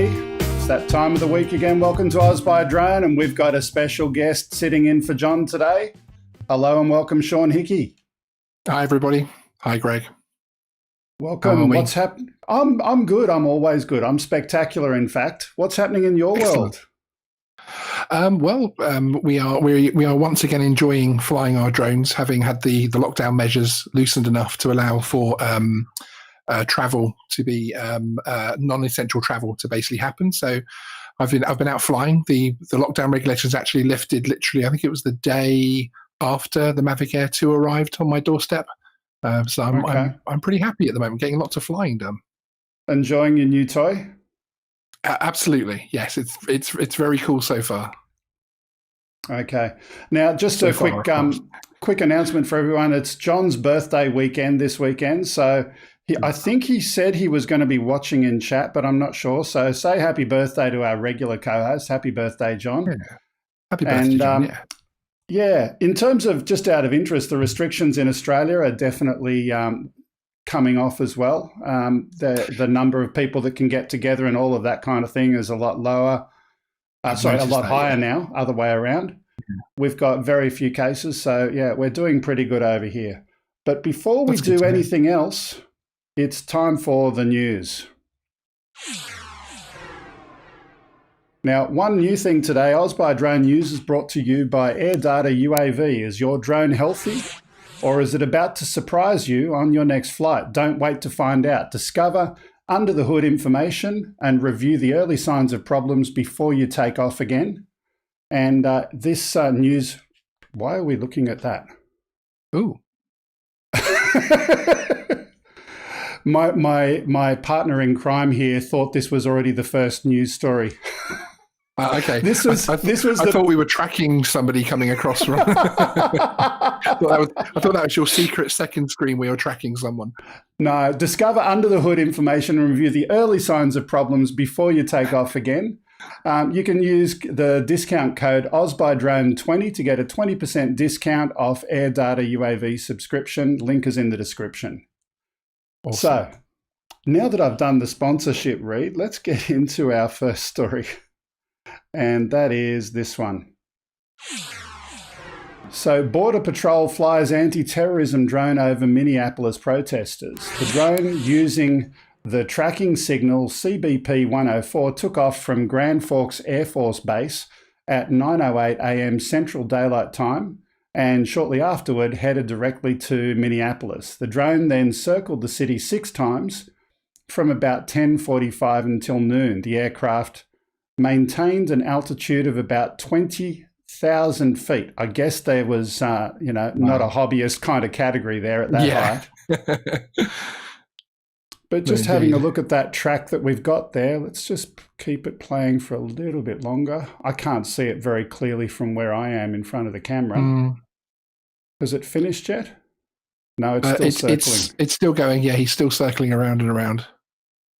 everybody. It's that time of the week again. Welcome to OzByDrone, and we've got a special guest sitting in for John today. Hello and welcome, Sean Hickey. Hi, everybody. Hi, Greg. Welcome. What's happening? I'm good. I'm always good. I'm spectacular, in fact. What's happening in your world? We are once again enjoying flying our drones, having had the lockdown measures loosened enough to allow for travel to be non-essential travel to basically happen. So I've been out flying. The lockdown regulations actually lifted literally, I think it was the day after the Mavic Air 2 arrived on my doorstep. So I'm pretty happy at the moment, getting lots of flying done. Enjoying your new toy? Absolutely, yes. It's very cool so far. Okay. Now, just a quick announcement for everyone. It's John's birthday weekend this weekend, so I think he said he was going to be watching in chat, but I'm not sure. So say happy birthday to our regular co-host. Happy birthday, John. Yeah. Happy birthday, John. Yeah, in terms of just out of interest, the restrictions in Australia are definitely coming off as well. The number of people that can get together and all of that kind of thing is a lot lower. A lot higher now, other way around. Yeah. We've got very few cases, so yeah, we're doing pretty good over here. But before we do anything else, it's time for the news. Now, one new thing today, OzByDrone News is brought to you by AirData UAV. Is your drone healthy, or is it about to surprise you on your next flight? Don't wait to find out. Discover under the hood information and review the early signs of problems before you take off again. And this news, why are we looking at that? Ooh. My partner in crime here thought this was already the first news story. Okay. I thought we were tracking somebody coming across from. I thought that was your secret second screen where you're tracking someone. No, discover under the hood information and review the early signs of problems before you take off again. You can use the discount code OzByDrone20 to get a 20% discount off AirData UAV subscription. Link is in the description. Awesome. So now that I've done the sponsorship read, let's get into our first story. And that is this one. So Border Patrol flies anti-terrorism drone over Minneapolis protesters. The drone using the tracking signal CBP-104 took off from Grand Forks Air Force Base at 9:08 a.m. Central Daylight Time and shortly afterward headed directly to Minneapolis. The drone then circled the city 6 times from about 10:45 until noon. The aircraft maintained an altitude of about 20,000 feet. I guess there was, not a hobbyist kind of category there at that height. But just having a look at that track that we've got there, let's just keep it playing for a little bit longer. I can't see it very clearly from where I am in front of the camera. Has it finished yet? No, it's still circling. It's still going. Yeah, he's still circling around and around.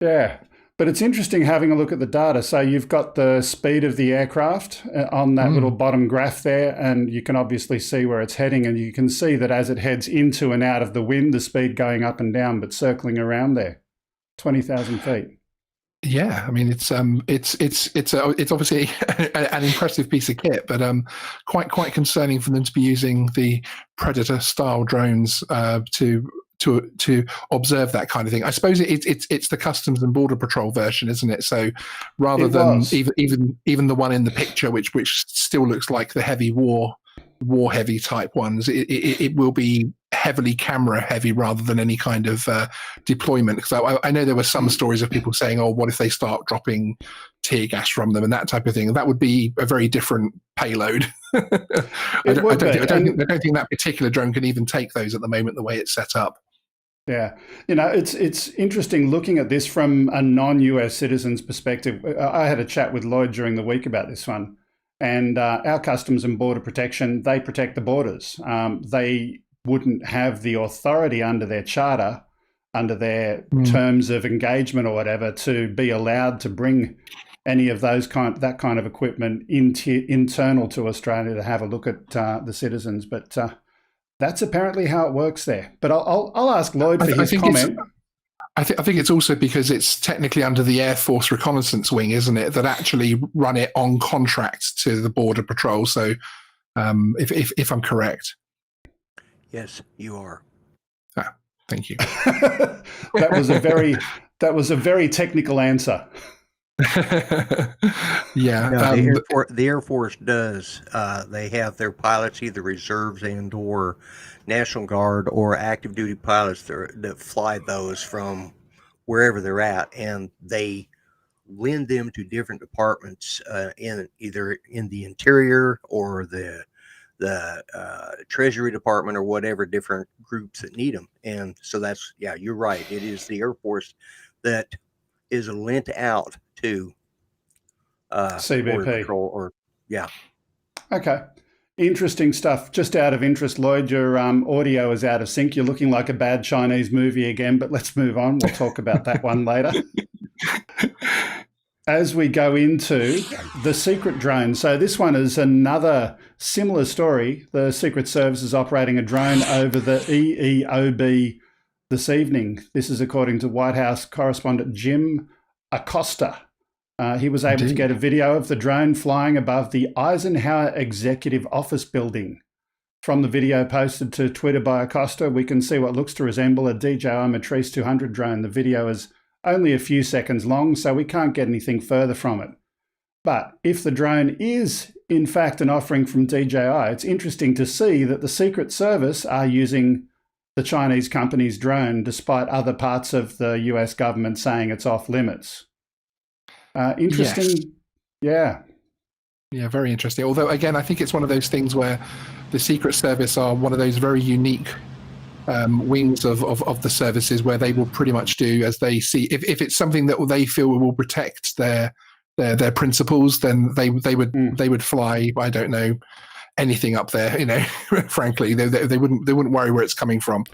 Yeah. But it's interesting having a look at the data. So you've got the speed of the aircraft on that little bottom graph there, and you can obviously see where it's heading, and you can see that as it heads into and out of the wind, the speed going up and down, but circling around there, 20,000 feet. Yeah, I mean it's obviously an impressive piece of kit, but quite concerning for them to be using the Predator style drones to observe that kind of thing. I suppose it's the Customs and Border Patrol version, isn't it? So rather than even the one in the picture, which still looks like the heavy war heavy type ones, it will be heavily camera heavy rather than any kind of deployment. Because I know there were some stories of people saying, "Oh, what if they start dropping tear gas from them and that type of thing?" And that would be a very different payload. I don't think that particular drone can even take those at the moment, the way it's set up. Yeah, it's interesting looking at this from a non-US citizen's perspective. I had a chat with Lloyd during the week about this one, and our Customs and Border Protection, they protect the borders. They wouldn't have the authority under their charter, under their terms of engagement or whatever, to be allowed to bring any of that kind of equipment internal to Australia to have a look at the citizens, but. That's apparently how it works there. But I'll ask Lloyd for his comment. I think it's also because it's technically under the Air Force Reconnaissance Wing, isn't it, that actually run it on contract to the Border Patrol. So, if I'm correct. Yes, you are. Ah, thank you. That was a very technical answer. Yeah. No, the Air Force does. They have their pilots, either reserves and or National Guard or active duty pilots that fly those from wherever they're at, and they lend them to different departments in either in the Interior or the Treasury Department or whatever, different groups that need them. And so that's, yeah, you're right. It is the Air Force that is lent out to CBP. Border Patrol, or yeah. Okay. Interesting stuff. Just out of interest, Lloyd, your audio is out of sync. You're looking like a bad Chinese movie again, but let's move on. We'll talk about that one later. As we go into the secret drone. So this one is another similar story. The Secret Service is operating a drone over the EEOB this evening. This is according to White House correspondent Jim Acosta. He was able to get a video of the drone flying above the Eisenhower Executive Office building. From the video posted to Twitter by Acosta, we can see what looks to resemble a DJI Matrice 200 drone. The video is only a few seconds long, so we can't get anything further from it. But if the drone is, in fact, an offering from DJI, it's interesting to see that the Secret Service are using the Chinese company's drone, despite other parts of the US government saying it's off limits. Interesting. Yes. Yeah. Yeah, very interesting. Although, again, I think it's one of those things where the Secret Service are one of those very unique wings of the services where they will pretty much do as they see. If it's something that they feel will protect their principles, then they would fly, I don't know, anything up there. You know, frankly, they wouldn't worry where it's coming from.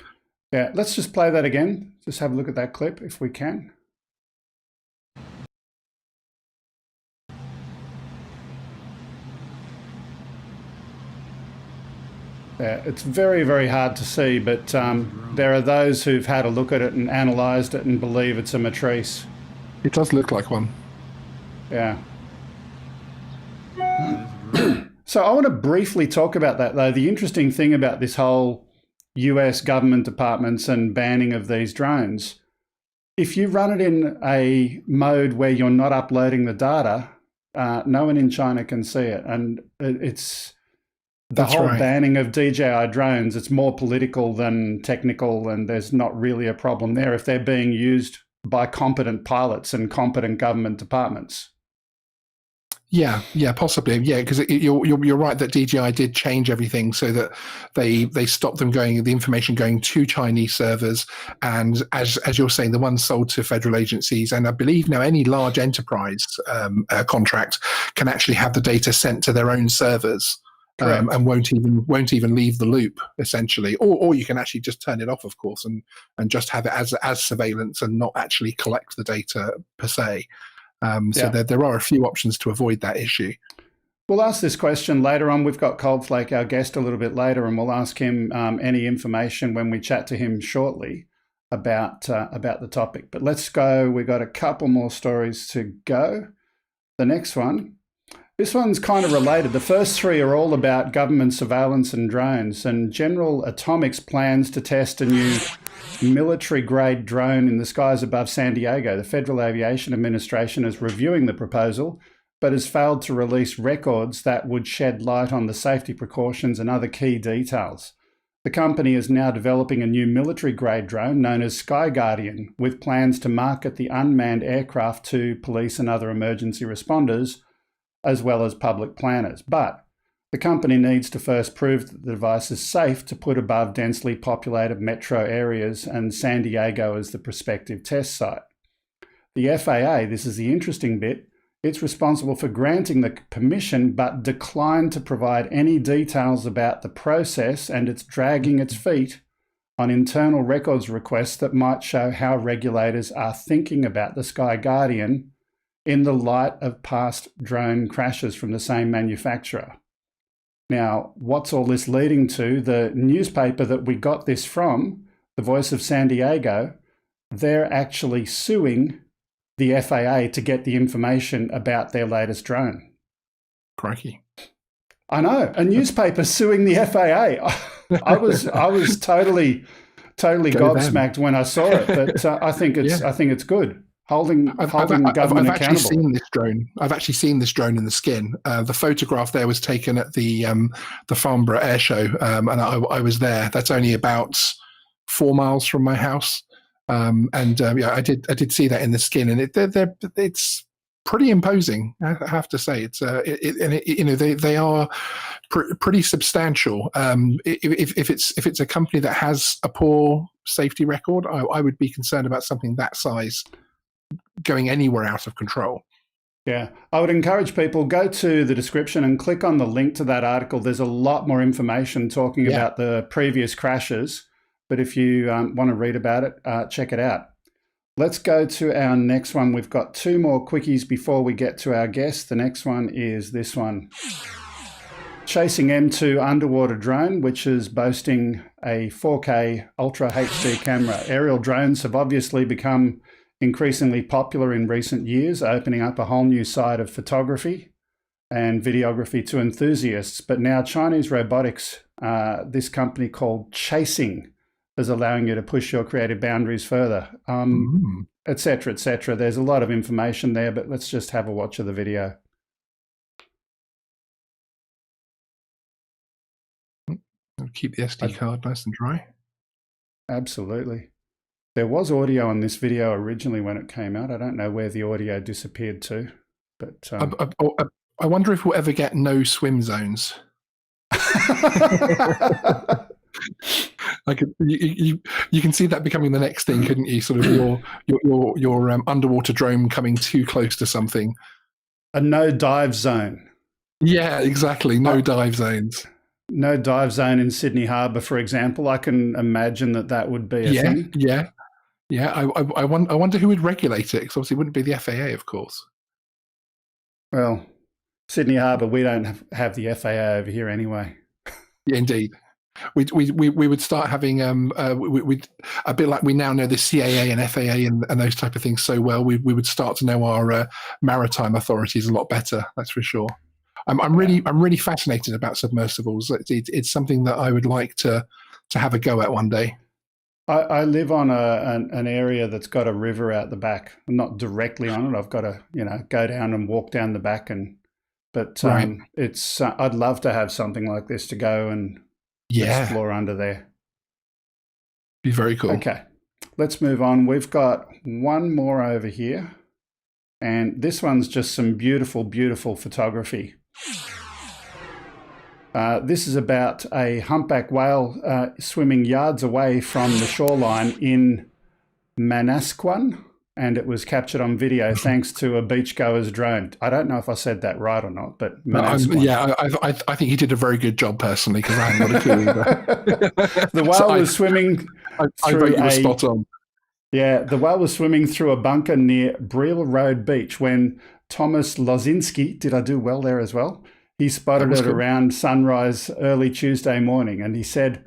Yeah, let's just play that again. Just have a look at that clip if we can. Yeah, it's very, very hard to see, but there are those who've had a look at it and analysed it and believe it's a Matrice. It does look like one. Yeah. So I want to briefly talk about that, though. The interesting thing about this whole US government departments and banning of these drones, if you run it in a mode where you're not uploading the data, no one in China can see it. And it's... The That's whole right. banning of DJI drones, it's more political than technical, and there's not really a problem there if they're being used by competent pilots and competent government departments. Yeah, possibly. Yeah, because you're right that DJI did change everything so that they stopped them the information going to Chinese servers, and as you're saying, the ones sold to federal agencies, and I believe now any large enterprise contract can actually have the data sent to their own servers. And won't even leave the loop, essentially, or you can actually just turn it off, of course, and just have it as surveillance and not actually collect the data per se. So there are a few options to avoid that issue. We'll ask this question later on. We've got Coldflake, our guest, a little bit later, and we'll ask him any information when we chat to him shortly about the topic. But let's go. We've got a couple more stories to go. The next one. This one's kind of related. The first three are all about government surveillance and drones, and General Atomics plans to test a new military-grade drone in the skies above San Diego. The Federal Aviation Administration is reviewing the proposal, but has failed to release records that would shed light on the safety precautions and other key details. The company is now developing a new military-grade drone known as Sky Guardian, with plans to market the unmanned aircraft to police and other emergency responders, as well as public planners. But the company needs to first prove that the device is safe to put above densely populated metro areas, and San Diego is the prospective test site. The FAA, this is the interesting bit, it's responsible for granting the permission but declined to provide any details about the process, and it's dragging its feet on internal records requests that might show how regulators are thinking about the Sky Guardian in the light of past drone crashes from the same manufacturer. Now, what's all this leading to? The newspaper that we got this from, The Voice of San Diego, they're actually suing the FAA to get the information about their latest drone. Crikey. I know, a newspaper suing the FAA. I was totally gobsmacked when I saw it, but I think it's good. Holding government I've actually accountable. seen this drone. I've actually seen this drone in the skin. The photograph there was taken at the Farnborough Air Show, and I was there. That's only about 4 miles from my house, yeah, I did see that in the skin, and it's pretty imposing. I have to say, they are pretty substantial. If it's a company that has a poor safety record, I would be concerned about something that size going anywhere out of control. Yeah, I would encourage people, go to the description and click on the link to that article. There's a lot more information talking about the previous crashes, but if you want to read about it, check it out. Let's go to our next one. We've got 2 more quickies before we get to our guest. The next one is this one. Chasing M2 underwater drone, which is boasting a 4K Ultra HD camera. Aerial drones have obviously become increasingly popular in recent years, opening up a whole new side of photography and videography to enthusiasts. But now Chinese robotics, this company called Chasing, is allowing you to push your creative boundaries further, et cetera, et cetera. There's a lot of information there, but let's just have a watch of the video. Keep the SD card nice and dry. Absolutely. There was audio on this video originally when it came out. I don't know where the audio disappeared to, but I wonder if we'll ever get no swim zones. You can see that becoming the next thing, couldn't you? Sort of your underwater drone coming too close to something. A no dive zone. Yeah, exactly. No dive zones. No dive zone in Sydney Harbour, for example. I can imagine that would be a thing. Yeah. I wonder who would regulate it, because obviously it wouldn't be the FAA, of course. Well, Sydney Harbour, we don't have the FAA over here anyway. Yeah, indeed. We would start having we a bit like we now know the CAA and FAA and those type of things so well. We would start to know our maritime authorities a lot better. That's for sure. I'm really fascinated about submersibles. It's something that I would like to have a go at one day. I live on an area that's got a river out the back. I'm not directly on it. I've got to go down and walk down the back, but it's I'd love to have something like this to go and explore under there. Be very cool. Okay, let's move on. We've got one more over here, and this one's just some beautiful, beautiful photography. This is about a humpback whale swimming yards away from the shoreline in Manasquan, and it was captured on video thanks to a beachgoer's drone. I don't know if I said that right or not, but Manasquan. I think he did a very good job personally, because I haven't got a clue either. The whale was swimming through I spot on. Yeah, the whale was swimming through a bunker near Brill Road Beach when Thomas Lozinski, did I do well there as well? He spotted it around sunrise early Tuesday morning, and he said,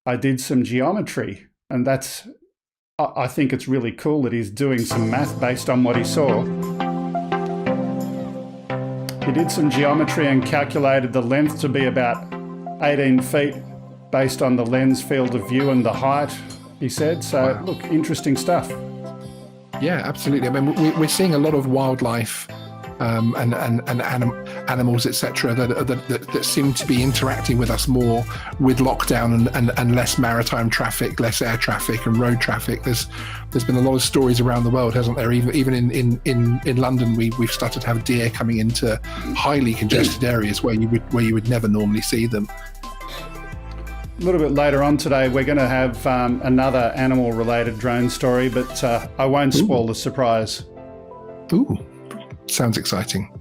I did some geometry. And I think it's really cool that he's doing some math based on what he saw. He did some geometry and calculated the length to be about 18 feet based on the lens field of view and the height, he said. So, Look, interesting stuff. Yeah, absolutely. I mean, we're seeing a lot of wildlife and animals, etc., that seem to be interacting with us more with lockdown and less maritime traffic, less air traffic and road traffic. There's been a lot of stories around the world, hasn't there? Even in London, we've started to have deer coming into highly congested areas where you would never normally see them. A little bit later on today, we're going to have another animal-related drone story, but I won't spoil the surprise. Ooh. Sounds exciting.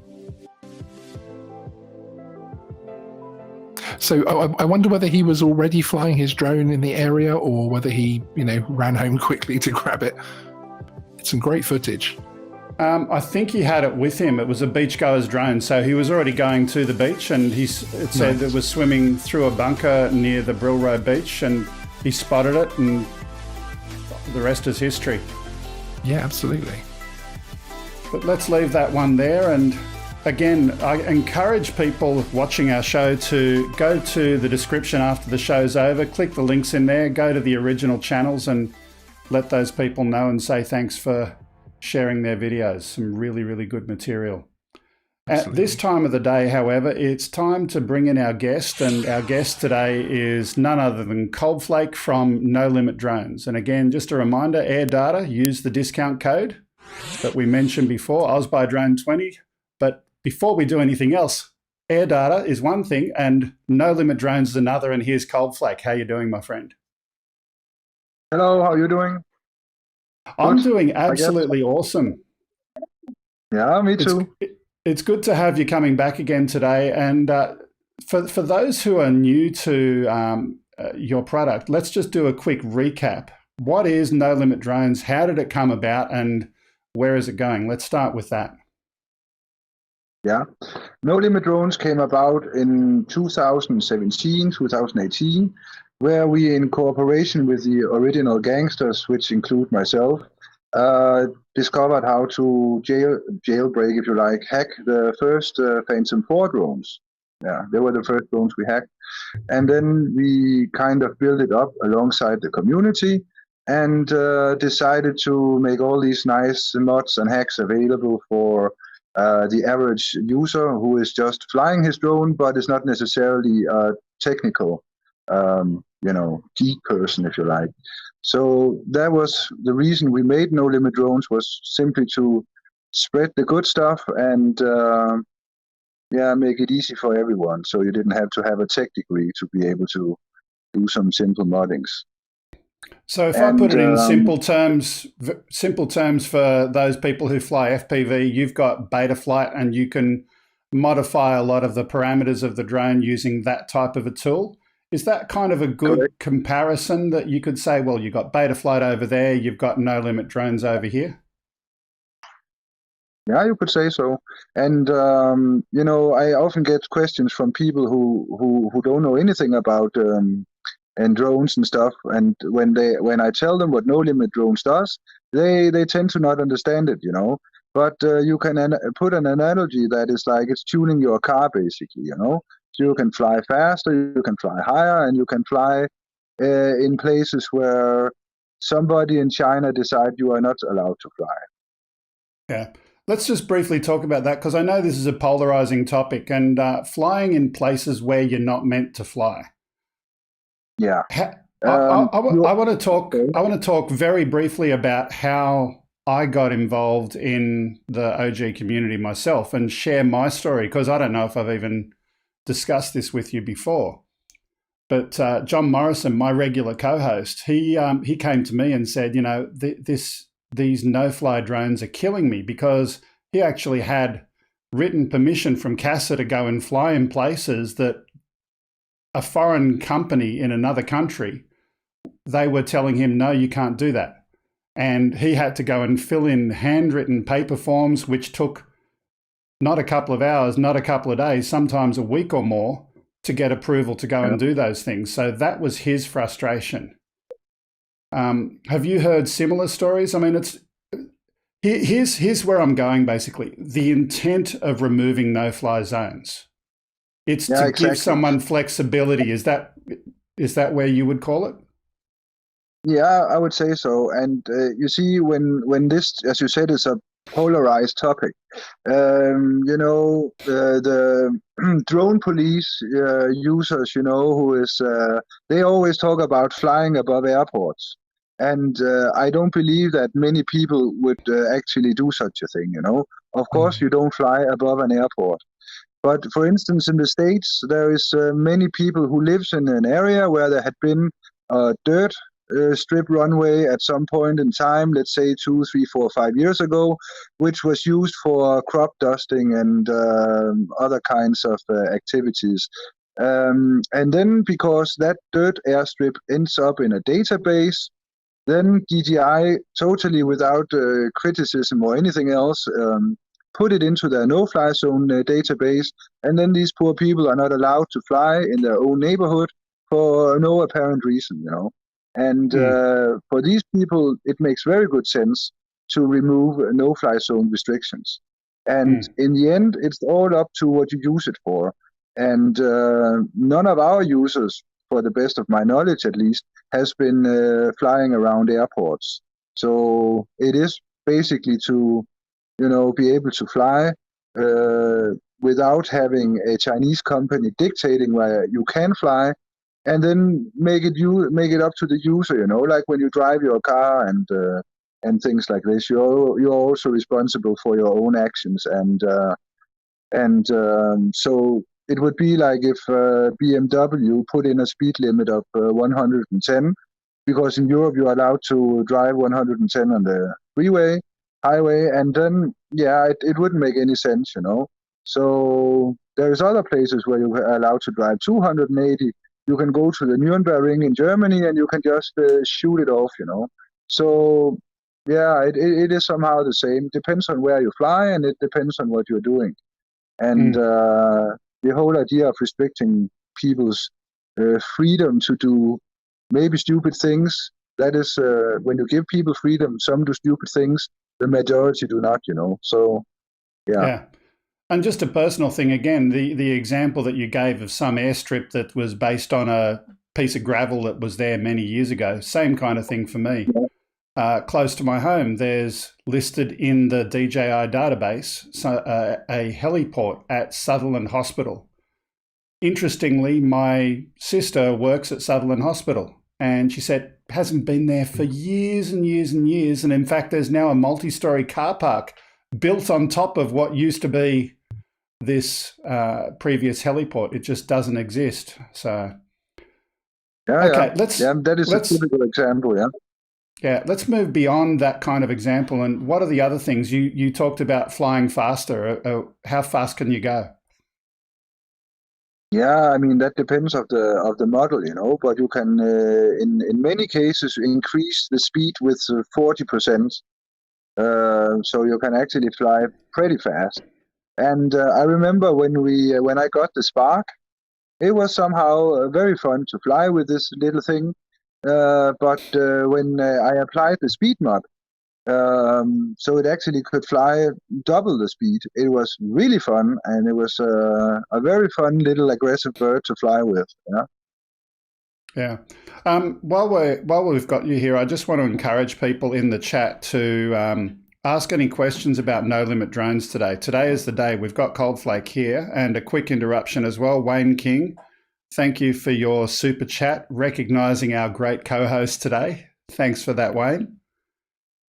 So I wonder whether he was already flying his drone in the area, or whether he, ran home quickly to grab it. It's some great footage. I think he had it with him. It was a beachgoer's drone, so he was already going to the beach, and it said it was swimming through a bunker near the Brill Road Beach, and he spotted it, and the rest is history. Yeah, absolutely. But let's leave that one there. And again, I encourage people watching our show to go to the description after the show's over, click the links in there, go to the original channels and let those people know and say thanks for sharing their videos. Some really, really good material. At this time of the day, however, it's time to bring in our guest, and our guest today is none other than Coldflake from No Limit Drones. And again, just a reminder, air data, use the discount code that we mentioned before, OzByDrone 20. But before we do anything else, air data is one thing and No Limit Drones is another. And here's Coldflake. How you doing, my friend? Hello, how are you doing? I'm Good, doing absolutely awesome. Yeah, me too. It's good to have you coming back again today. And for those who are new to your product, let's just do a quick recap. What is No Limit Drones? How did it come about? And where is it going? Let's start with that. Yeah, No Limit Drones came about in 2017, 2018, where we, in cooperation with the original gangsters, which include myself, discovered how to jailbreak, if you like, hack the first Phantom 4 drones. Yeah, they were the first drones we hacked. And then we kind of built it up alongside the community and decided to make all these nice mods and hacks available for the average user who is just flying his drone, but is not necessarily a technical, geek person, if you like. So that was the reason we made No Limit Drones, was simply to spread the good stuff and make it easy for everyone. So you didn't have to have a tech degree to be able to do some simple moddings. So if I put it in simple terms for those people who fly FPV, you've got Betaflight and you can modify a lot of the parameters of the drone using that type of a tool. Is that kind of a good comparison that you could say, well, you've got Betaflight over there, you've got No Limit Drones over here? Yeah, you could say so. And, I often get questions from people who don't know anything about and drones and stuff. And when I tell them what No Limit Drones does, they tend to not understand it, But you can put an analogy that is like it's tuning your car, basically, So you can fly faster, you can fly higher, and you can fly in places where somebody in China decide you are not allowed to fly. Yeah. Let's just briefly talk about that, because I know this is a polarizing topic, and flying in places where you're not meant to fly. Yeah. I want to talk very briefly about how I got involved in the OG community myself and share my story, because I don't know if I've even discussed this with you before. But John Morrison, my regular co-host, he came to me and said, these no-fly drones are killing me, because he actually had written permission from CASA to go and fly in places that a foreign company in another country, they were telling him, no, you can't do that. And he had to go and fill in handwritten paper forms, which took not a couple of hours, not a couple of days, sometimes a week or more to get approval to go and do those things. So that was his frustration. Have you heard similar stories? I mean, here's where I'm going, basically. The intent of removing no-fly zones. It's to give someone flexibility. Is that where you would call it? Yeah, I would say so. And you see, when this, as you said, is a polarized topic, the drone police users, who is, they always talk about flying above airports. And I don't believe that many people would actually do such a thing, Of course, you don't fly above an airport. But for instance, in the States, there is many people who lives in an area where there had been a dirt strip runway at some point in time, let's say 2, 3, 4, 5 years ago, which was used for crop dusting and other kinds of activities. And then because that dirt airstrip ends up in a database, then DJI, totally without criticism or anything else, put it into their no-fly zone database, and then these poor people are not allowed to fly in their own neighborhood for no apparent reason, And for these people, it makes very good sense to remove no-fly zone restrictions. And in the end, it's all up to what you use it for. And none of our users, for the best of my knowledge at least, has been flying around airports. So it is basically to, be able to fly without having a Chinese company dictating where you can fly, and then make it up to the user. Like when you drive your car and things like this, you're also responsible for your own actions. So it would be like if BMW put in a speed limit of 110, because in Europe you're allowed to drive 110 on the highway, and then it wouldn't make any sense. So there's other places where you're allowed to drive 280. You can go to the Nürnberg in Germany and you can just shoot it off. So it is somehow the same. Depends on where you fly, and it depends on what you're doing. And the whole idea of restricting people's freedom to do maybe stupid things, that is, when you give people freedom, some do stupid things, the majority do not, So, yeah. And just a personal thing, again, the example that you gave of some airstrip that was based on a piece of gravel that was there many years ago, same kind of thing for me. Close to my home, there's listed in the DJI database a heliport at Sutherland Hospital. Interestingly, my sister works at Sutherland Hospital, and she said hasn't been there for years and years and years. And in fact, there's now a multi-story car park built on top of what used to be this previous heliport. It just doesn't exist. So, that is a typical example. Yeah, let's move beyond that kind of example. And what are the other things? You talked about flying faster. How fast can you go? Yeah, I mean, that depends of the model, but you can, in many cases, increase the speed with 40%. So you can actually fly pretty fast. And I remember when I got the Spark, it was somehow very fun to fly with this little thing. But when I applied the speed mod, so it actually could fly double the speed. It was really fun, and it was a very fun little aggressive bird to fly with. Yeah. While we've got you here, I just want to encourage people in the chat to ask any questions about No Limit Drones today. Today is the day. We've got Coldflake here, and a quick interruption as well. Wayne King, thank you for your super chat, recognizing our great co-host today. Thanks for that, Wayne.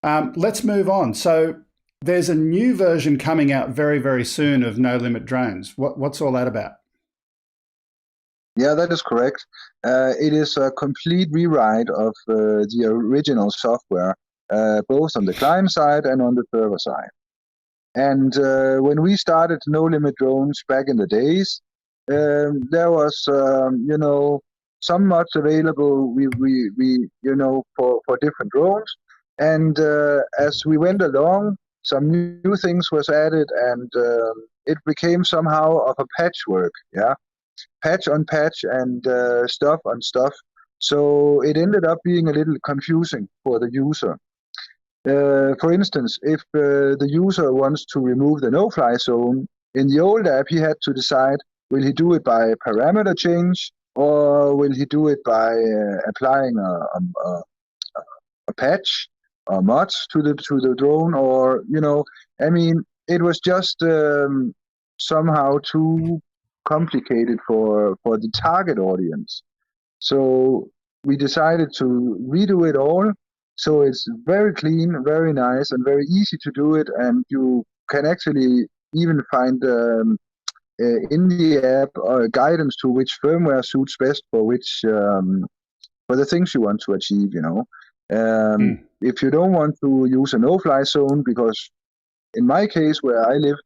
Let's move on. So there's a new version coming out very, very soon of No Limit Drones. What's all that about? Yeah, that is correct. It is a complete rewrite of the original software, both on the client side and on the server side. And when we started No Limit Drones back in the days, there was, some mods available. For different drones. And as we went along, some new things was added, and it became somehow of a patchwork. Patch on patch and stuff on stuff. So it ended up being a little confusing for the user. For instance, if the user wants to remove the no-fly zone, in the old app he had to decide, will he do it by parameter change, or will he do it by applying a patch or mods to the drone, or it was just somehow too complicated for the target audience. So we decided to redo it all, so it's very clean, very nice, and very easy to do it, and you can actually even find in the app guidance to which firmware suits best for which for the things you want to achieve. If you don't want to use a no-fly zone, because in my case where I live,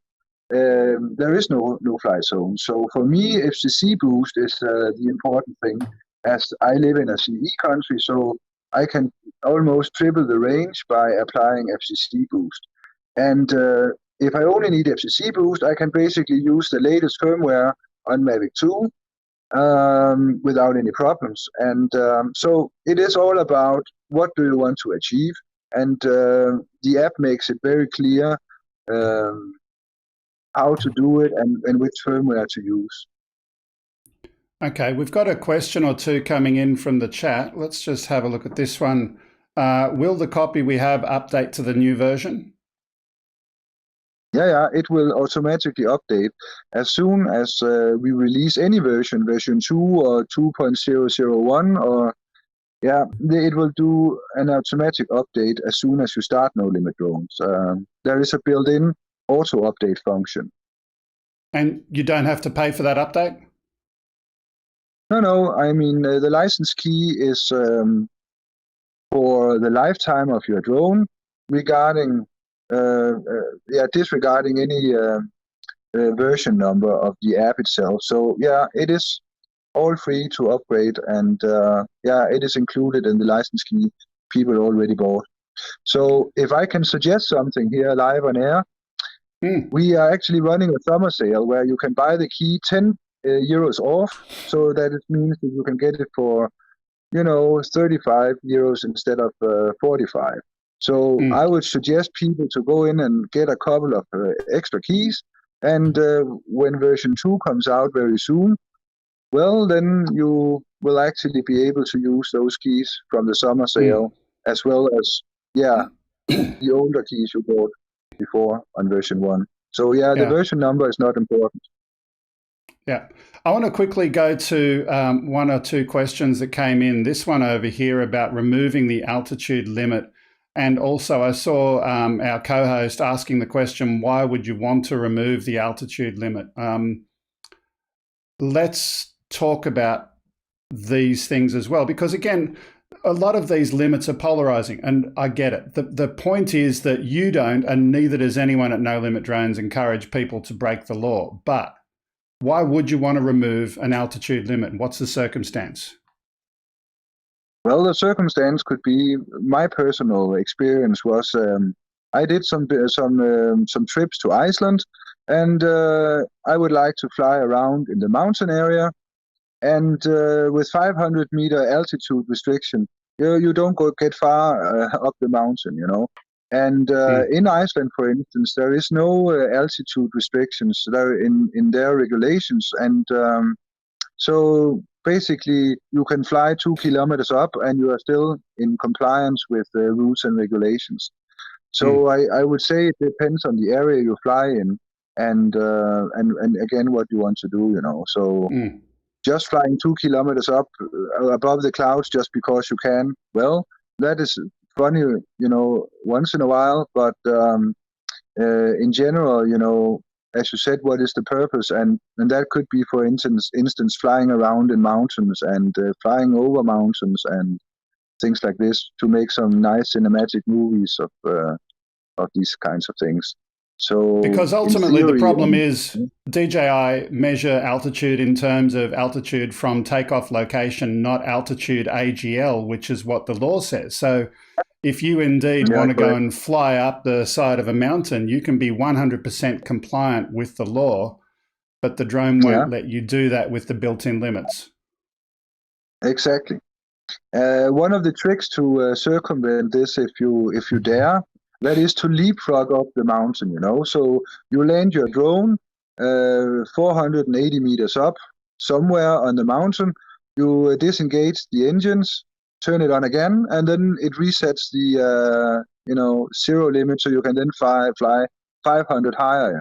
there is no no-fly zone. So for me, FCC boost is the important thing, as I live in a CE country, so I can almost triple the range by applying FCC boost. And if I only need FCC boost, I can basically use the latest firmware on Mavic 2 without any problems. And so it is all about what do you want to achieve. and the app makes it very clear how to do it and which firmware to use. Okay, we've got a question or two coming in from the chat. Let's just have a look at this one. Will the copy we have update to the new version? Yeah, it will automatically update as soon as we release any version 2 or 2.001, or it will do an automatic update as soon as you start No Limit Drones. There is a built-in auto update function. And you don't have to pay for that update? No. I mean, the license key is for the lifetime of your drone, regarding disregarding any version number of the app itself. So yeah, it is all free to upgrade, and it is included in the license key people already bought. So if I can suggest something here live on air, we are actually running a summer sale where you can buy the key 10 euros off, so that it means that you can get it for 35 euros instead of 45. So I would suggest people to go in and get a couple of extra keys, and when version 2 comes out very soon, well, then you will actually be able to use those keys from the summer sale, as well as the older keys you bought before on version 1. So the version number is not important. Yeah. I want to quickly go to one or two questions that came in. This one over here about removing the altitude limit. And also I saw our co-host asking the question, why would you want to remove the altitude limit? Let's talk about these things as well, because again, a lot of these limits are polarizing, and I get it. The point is that you don't, and neither does anyone at No Limit Drones, encourage people to break the law. But why would you want to remove an altitude limit? What's the circumstance? Well, the circumstance could be, my personal experience was, I did some trips to Iceland, and I would like to fly around in the mountain area. And with 500-meter altitude restriction, you don't get far up the mountain, And in Iceland, for instance, there is no altitude restrictions there in their regulations, and so basically you can fly 2 kilometers up, and you are still in compliance with the rules and regulations. So I would say it depends on the area you fly in, and again what you want to do, So. Just flying 2 kilometers up above the clouds just because you can, well, that is funny, once in a while. But in general, as you said, what is the purpose? And that could be, for instance, flying around in mountains and flying over mountains and things like this to make some nice cinematic movies of these kinds of things. So because ultimately the problem is DJI measure altitude in terms of altitude from takeoff location, not altitude AGL, which is what the law says. So if you indeed want to go and fly up the side of a mountain, you can be 100% compliant with the law, but the drone won't let you do that with the built-in limits. Exactly. One of the tricks to circumvent this, if you dare, that is to leapfrog up the mountain, So you land your drone 480 meters up somewhere on the mountain. You disengage the engines, turn it on again, and then it resets the zero limit, so you can then fly 500 higher,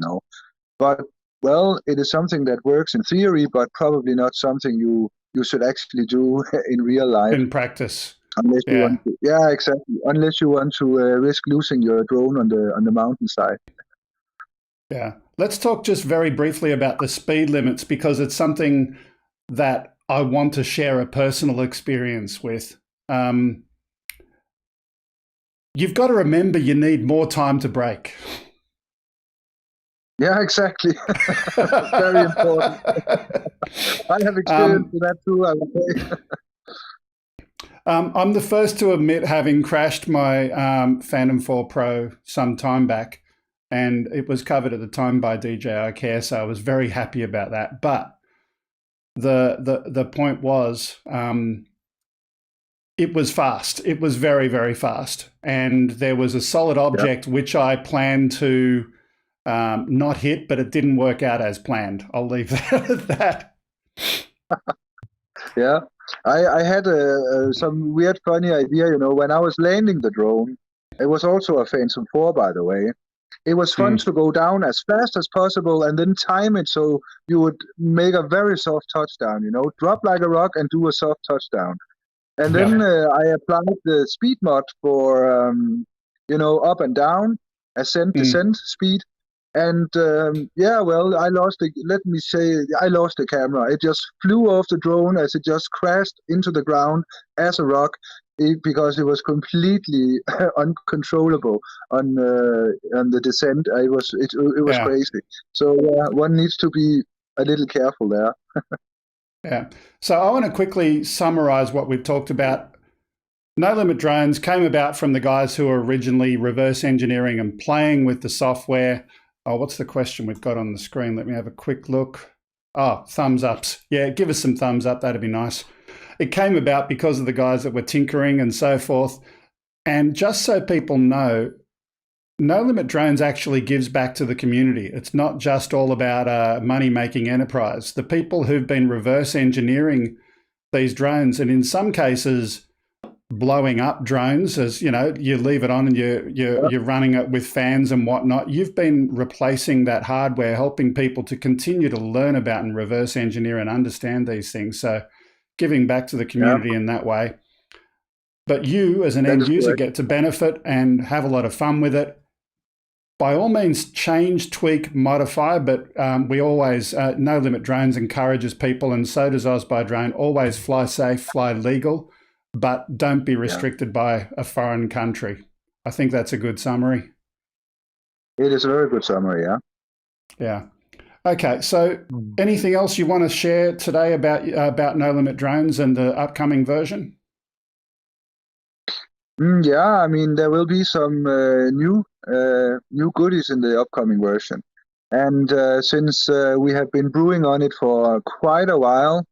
But well, it is something that works in theory, but probably not something you should actually do in real life. In practice. Unless you want to, exactly. Unless you want to risk losing your drone on the mountainside. Yeah. Let's talk just very briefly about the speed limits, because it's something that I want to share a personal experience with. You've got to remember you need more time to brake. Yeah, exactly. Very important. I have experience with that too, I would say. I'm the first to admit having crashed my Phantom 4 Pro some time back, and it was covered at the time by DJI Care, so I was very happy about that. But the point was, it was fast. It was very, very fast. And there was a solid object which I planned to not hit, but it didn't work out as planned. I'll leave that at that. Yeah, I had some weird, funny idea. You know, when I was landing the drone, it was also a Phantom 4, by the way. It was fun to go down as fast as possible and then time it so you would make a very soft touchdown. You know, drop like a rock and do a soft touchdown. And then I applied the speed mod for you know, up and down, ascent, descent speed. And well, I lost the camera. It just flew off the drone as it just crashed into the ground as a rock because it was completely uncontrollable on the descent. It was crazy. So one needs to be a little careful there. Yeah. So I want to quickly summarize what we've talked about. No Limit Drones came about from the guys who were originally reverse engineering and playing with the software. Oh, what's the question we've got on the screen? Let me have a quick look. Oh, thumbs ups. Yeah, give us some thumbs up. That'd be nice. It came about because of the guys that were tinkering and so forth. And just so people know, No Limit Drones actually gives back to the community. It's not just all about a money-making enterprise. The people who've been reverse engineering these drones, and in some cases blowing up drones, as you know, you leave it on and you're running it with fans and whatnot. You've been replacing that hardware, helping people to continue to learn about and reverse engineer and understand these things. So giving back to the community in that way. But you as an end user get to benefit and have a lot of fun with it. By all means, change, tweak, modify, but we always, No Limit Drones encourages people, and so does OzByDrone, always fly safe, fly legal, but don't be restricted by a foreign country. I think that's a good summary. It is a very good summary, yeah. Yeah. Okay, so anything else you want to share today about No Limit Drones and the upcoming version? Yeah, I mean, there will be some new goodies in the upcoming version. And since we have been brewing on it for quite a while,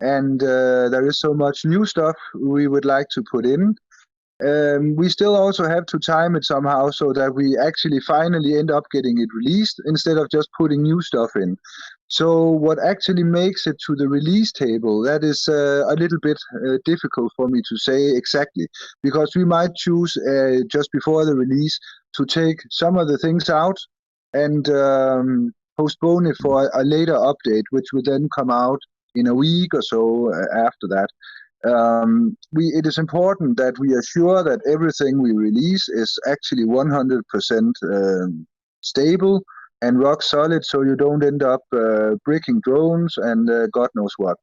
and there is so much new stuff we would like to put in, we still also have to time it somehow so that we actually finally end up getting it released instead of just putting new stuff in. So what actually makes it to the release table, that is a little bit difficult for me to say exactly, because we might choose just before the release to take some of the things out and postpone it for a later update, which would then come out in a week or so after that. It is important that we are sure that everything we release is actually 100% stable and rock solid, so you don't end up breaking drones and God knows what.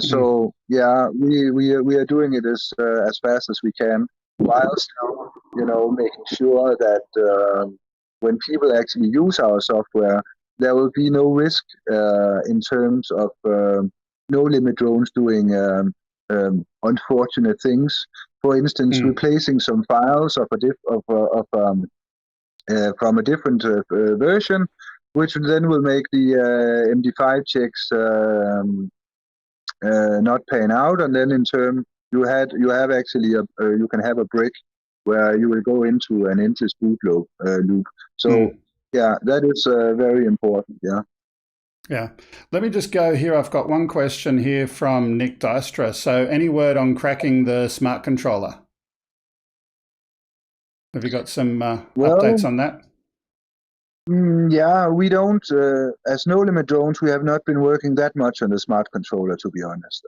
So yeah, we are doing it as fast as we can, while still, you know, making sure that when people actually use our software, there will be no risk in terms of No Limit Drones doing unfortunate things. For instance, replacing some files from a different version, which then will make the MD5 checks not pan out, and then in turn you have actually you can have a brick where you will go into an endless boot loop. So yeah, that is very important. Yeah. Yeah. Let me just go here. I've got one question here from Nick Dystra. So any word on cracking the smart controller? Have you got some updates on that? Yeah, we don't, as No Limit Drones, we have not been working that much on the smart controller, to be honest.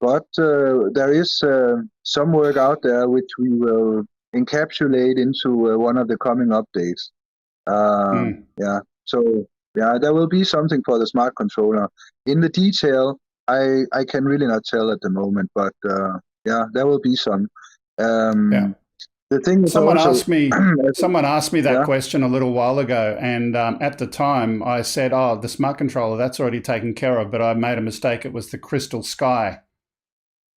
But there is some work out there which we will encapsulate into one of the coming updates. Yeah, so yeah, there will be something for the smart controller. In the detail, I can really not tell at the moment, but yeah, there will be some. The thing is someone also, asked me that question a little while ago, and at the time I said, "Oh, the smart controller, that's already taken care of." But I made a mistake. It was the Crystal Sky,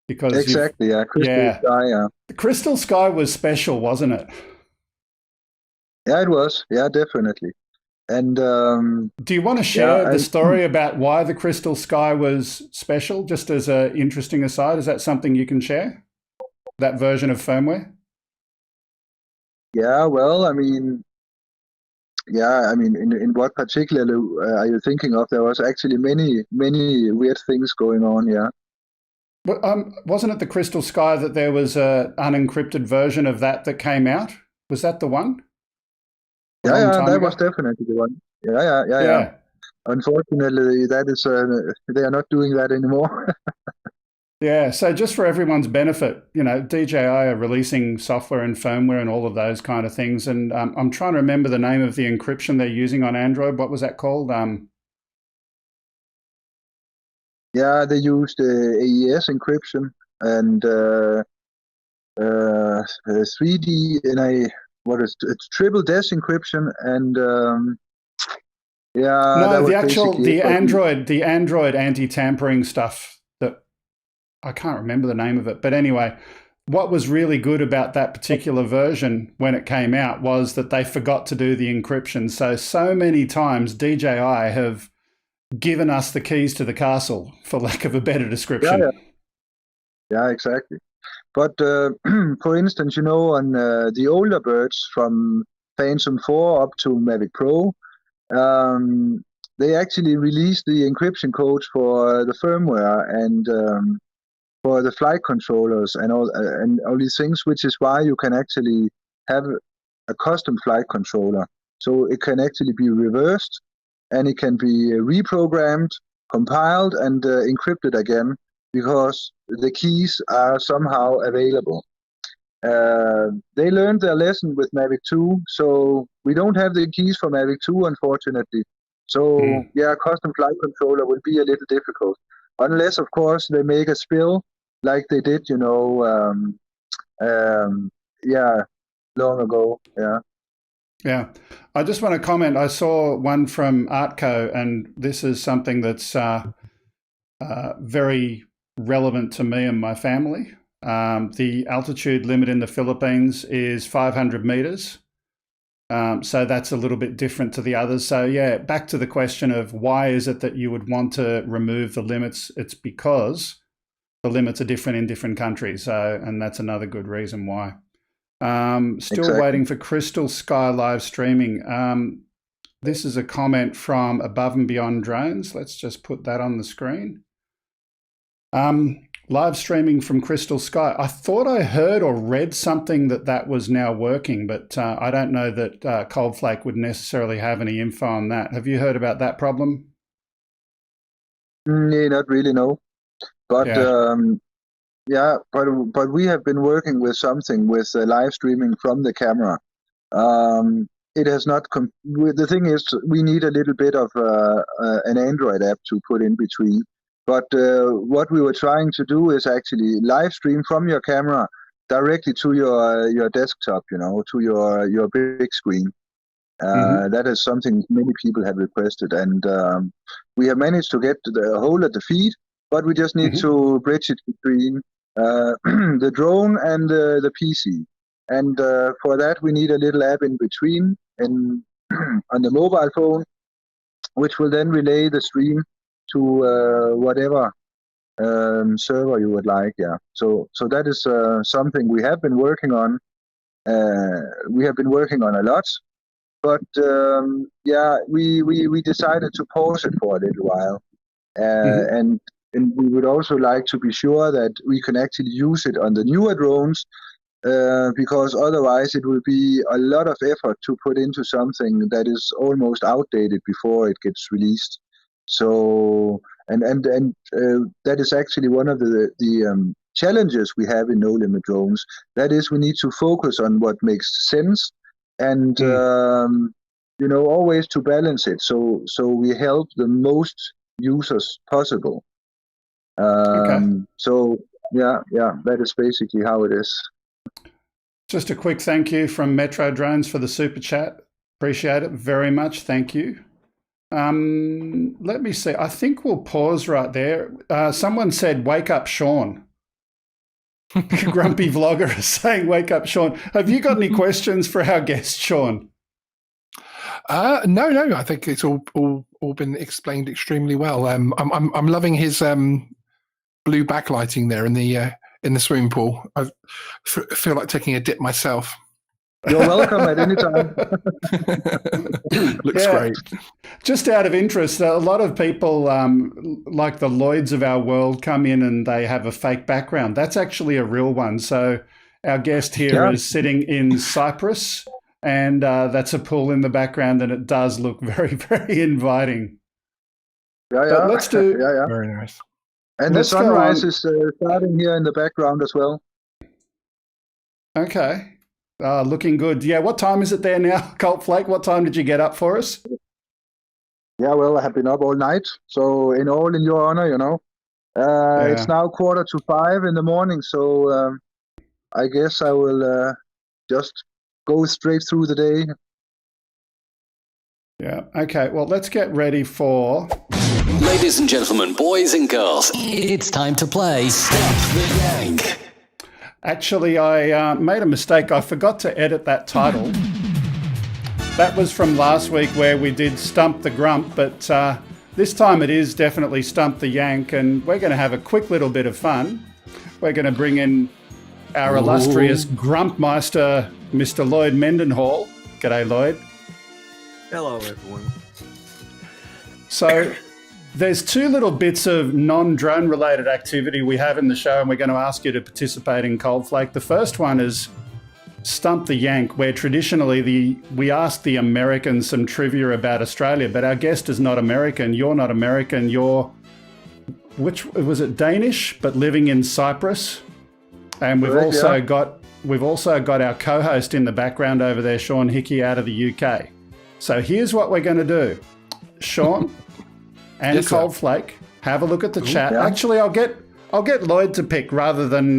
because exactly, Crystal Sky. Yeah, the Crystal Sky was special, wasn't it? Yeah, it was. Yeah, definitely. And do you want to share the story about why the Crystal Sky was special, just as an interesting aside? Is that something you can share? that version of firmware? Yeah, well, I mean, in what particular are you thinking of? There was actually many weird things going on. Yeah. But wasn't it the Crystal Sky that there was a unencrypted version of that came out? Was that the one? Yeah, that was definitely the one. Yeah. Unfortunately, that is they are not doing that anymore. Yeah, so just for everyone's benefit, you know, DJI are releasing software and firmware and all of those kind of things. And I'm trying to remember the name of the encryption they're using on Android. What was that called? Yeah, they used AES encryption and 3D and it's triple dash encryption and no, that was the Android anti-tampering stuff that I can't remember the name of it. But anyway, what was really good about that particular version when it came out was that they forgot to do the encryption. So many times DJI have given us the keys to the castle, for lack of a better description. Yeah, exactly. But for instance, you know, on the older birds from Phantom 4 up to Mavic Pro, they actually released the encryption codes for the firmware and for the flight controllers and all these things, which is why you can actually have a custom flight controller. So it can actually be reversed and it can be reprogrammed, compiled, and encrypted again because the keys are somehow available. They learned their lesson with Mavic 2, so we don't have the keys for Mavic 2, unfortunately. So, yeah, custom flight controller will be a little difficult. Unless, of course, they make a spill like they did, you know, long ago, yeah. Yeah. I just want to comment. I saw one from Artco, and this is something that's very relevant to me and my family. The altitude limit in the Philippines is 500 meters. So that's a little bit different to the others. So yeah, back to the question of why is it that you would want to remove the limits? It's because the limits are different in different countries. And that's another good reason why. Still waiting for Crystal Sky live streaming. This is a comment from Above and Beyond Drones. Let's just put that on the screen. Live streaming from Crystal Sky. I thought I heard or read something that was now working, but I don't know that Coldflake would necessarily have any info on that. Have you heard about that problem? Yeah, not really, no. But but we have been working with something with live streaming from the camera. It has not. The thing is, we need a little bit of an Android app to put in between. But what we were trying to do is actually live stream from your camera directly to your desktop, you know, to your big screen. That is something many people have requested, and we have managed to get a hold of the feed, but we just need to bridge it between the drone and the PC. And for that, we need a little app in between and on the mobile phone, which will then relay the stream to whatever server you would like. Yeah. So that is something we have been working on. We have been working on a lot, but we decided to pause it for a little while, and we would also like to be sure that we can actually use it on the newer drones. Because otherwise it will be a lot of effort to put into something that is almost outdated before it gets released. So, and that is actually one of the challenges we have in No Limit Drones. That is, we need to focus on what makes sense, and you know, always to balance it. So we help the most users possible. So yeah, that is basically how it is. Just a quick thank you from Metro Drones for the super chat. Appreciate it very much. Thank you. Let me see. I think we'll pause right there. Someone said, "Wake up, Sean." Grumpy vlogger is saying, "Wake up, Sean." Have you got any questions for our guest, Sean? No. I think it's all been explained extremely well. I'm loving his blue backlighting there in in the swimming pool. I feel like taking a dip myself. You're welcome at any time. Looks great. Just out of interest, a lot of people, like the Lloyds of our world, come in and they have a fake background. That's actually a real one. So our guest here is sitting in Cyprus, and that's a pool in the background, and it does look very, very inviting. Yeah, But let's do. Very nice. And the sunrise is starting here in the background as well. Okay. Looking good. Yeah, what time is it there now, Coldflake? What time did you get up for us? Yeah, well, I have been up all night. So in your honor, you know. It's now 4:45 in the morning, so I guess I will just go straight through the day. Yeah, okay. Well, let's get ready for... Ladies and gentlemen, boys and girls, it's time to play Stop the Yank. Actually, I made a mistake. I forgot to edit that title. That was from last week where we did Stump the Grump, but this time it is definitely Stump the Yank, and we're going to have a quick little bit of fun. We're going to bring in our illustrious Grumpmeister, Mr. Lloyd Mendenhall. G'day, Lloyd. Hello, everyone. So... there's two little bits of non-drone related activity we have in the show, and we're going to ask you to participate in Coldflake. The first one is Stump the Yank, where traditionally we ask the Americans some trivia about Australia, but our guest is not American. You're not American. You're, which was it, Danish, but living in Cyprus. And we've also got our co-host in the background over there, Sean Hickey, out of the UK. So here's what we're going to do, Sean. And yes, Coldflake, have a look at the chat. Yeah. Actually, I'll get Lloyd to pick rather than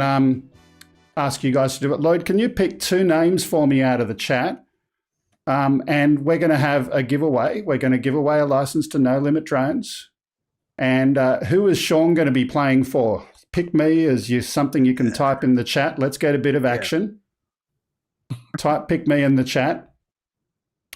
ask you guys to do it. Lloyd, can you pick two names for me out of the chat? And we're going to have a giveaway. We're going to give away a license to No Limit Drones. And who is Sean going to be playing for? Pick me as something you can type in the chat. Let's get a bit of action. Type pick me in the chat.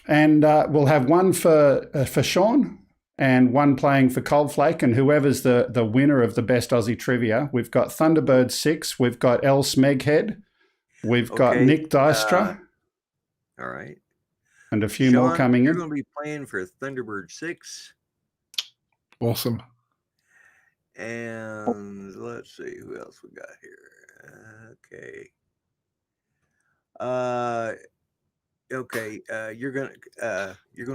And we'll have one for Sean, and one playing for Coldflake, and whoever's the winner of the best Aussie trivia. We've got Thunderbird 6, we've got El Smeghead, we've got Nick Dystra. All right. And a few more coming in. You're going to be playing for Thunderbird 6. Awesome. And let's see who else we got here. You're going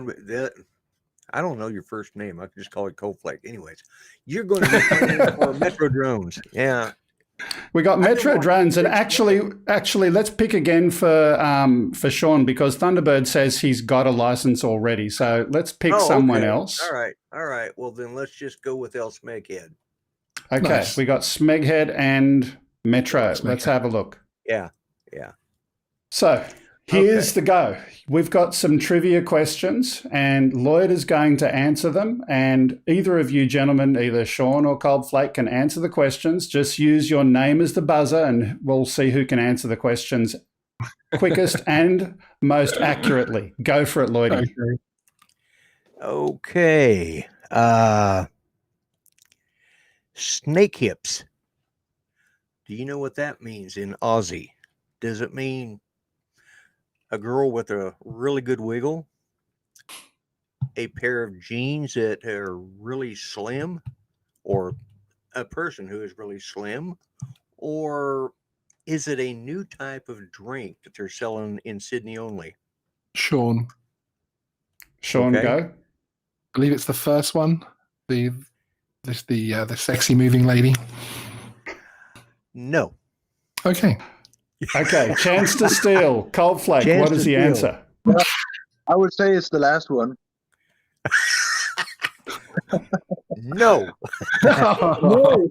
to be I don't know your first name. I can just call it Coldflake. Anyways, you're going to be playing for Metro Drones. Yeah. We got Metro Drones, and actually, let's pick again for Sean, because Thunderbird says he's got a license already. So let's pick someone else. All right. Well, then let's just go with El Smeghead. Okay, nice. We got Smeghead and Metro. Let's have a look. Yeah. So here's the go. We've got some trivia questions, and Lloyd is going to answer them. And either of you gentlemen, either Sean or Coldflake, can answer the questions. Just use your name as the buzzer, and we'll see who can answer the questions quickest and most accurately. Go for it, Lloyd. Okay. Snake hips. Do you know what that means in Aussie? Does it mean a girl with a really good wiggle, a pair of jeans that are really slim, or a person who is really slim, or is it a new type of drink that they're selling in Sydney only? Sean, go. I believe it's the first one. The sexy moving lady. No. Okay. Chance to steal. Coldflake, what is the answer? Well, I would say it's the last one. No. No.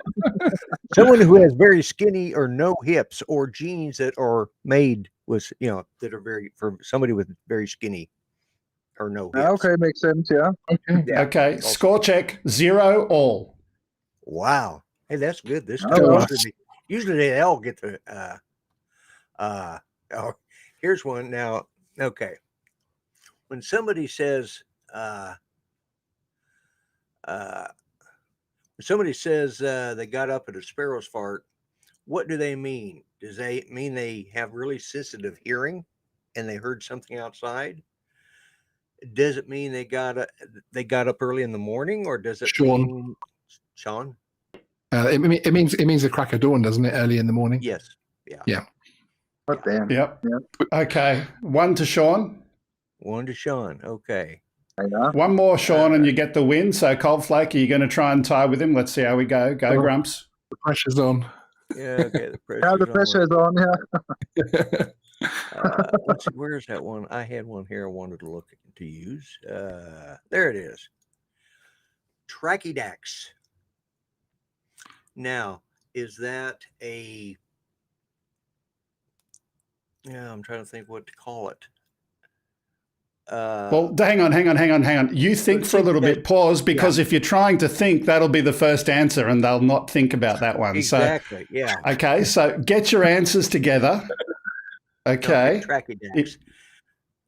Someone who has very skinny or no hips, or jeans that are made with, that are for somebody with very skinny or no hips. Okay, makes sense, yeah. Okay, score check, 0 all. Wow. Hey, that's good. Usually they all get to here's one now. Okay. When somebody says they got up at a sparrow's fart, What do they mean? Does they mean they have really sensitive hearing and they heard something outside? Does it mean they got up early in the morning, or does it Sean. mean Sean? It means the crack of dawn, doesn't it? Early in the morning. Yes. Yeah. Yeah. Oh, damn. Yep. Yeah. Okay. 1 to Sean. 1 to Sean. Okay. Yeah. One more, Sean, and you get the win. So, Coldflake, are you going to try and tie with him? Let's see how we go. Go, Well, Grumps. The pressure's on. Yeah. Okay. The pressure's Yeah, the pressure is on. Yeah. Let's see, where's that one? I had one here I wanted to use. There it is. Trachydax. Now, is that a... Yeah, I'm trying to think what to call it. Well, hang on. You think for a little bit, pause, because if you're trying to think, that'll be the first answer and they'll not think about that one. Exactly, yeah. Okay, so get your answers together. Okay. Trachydax.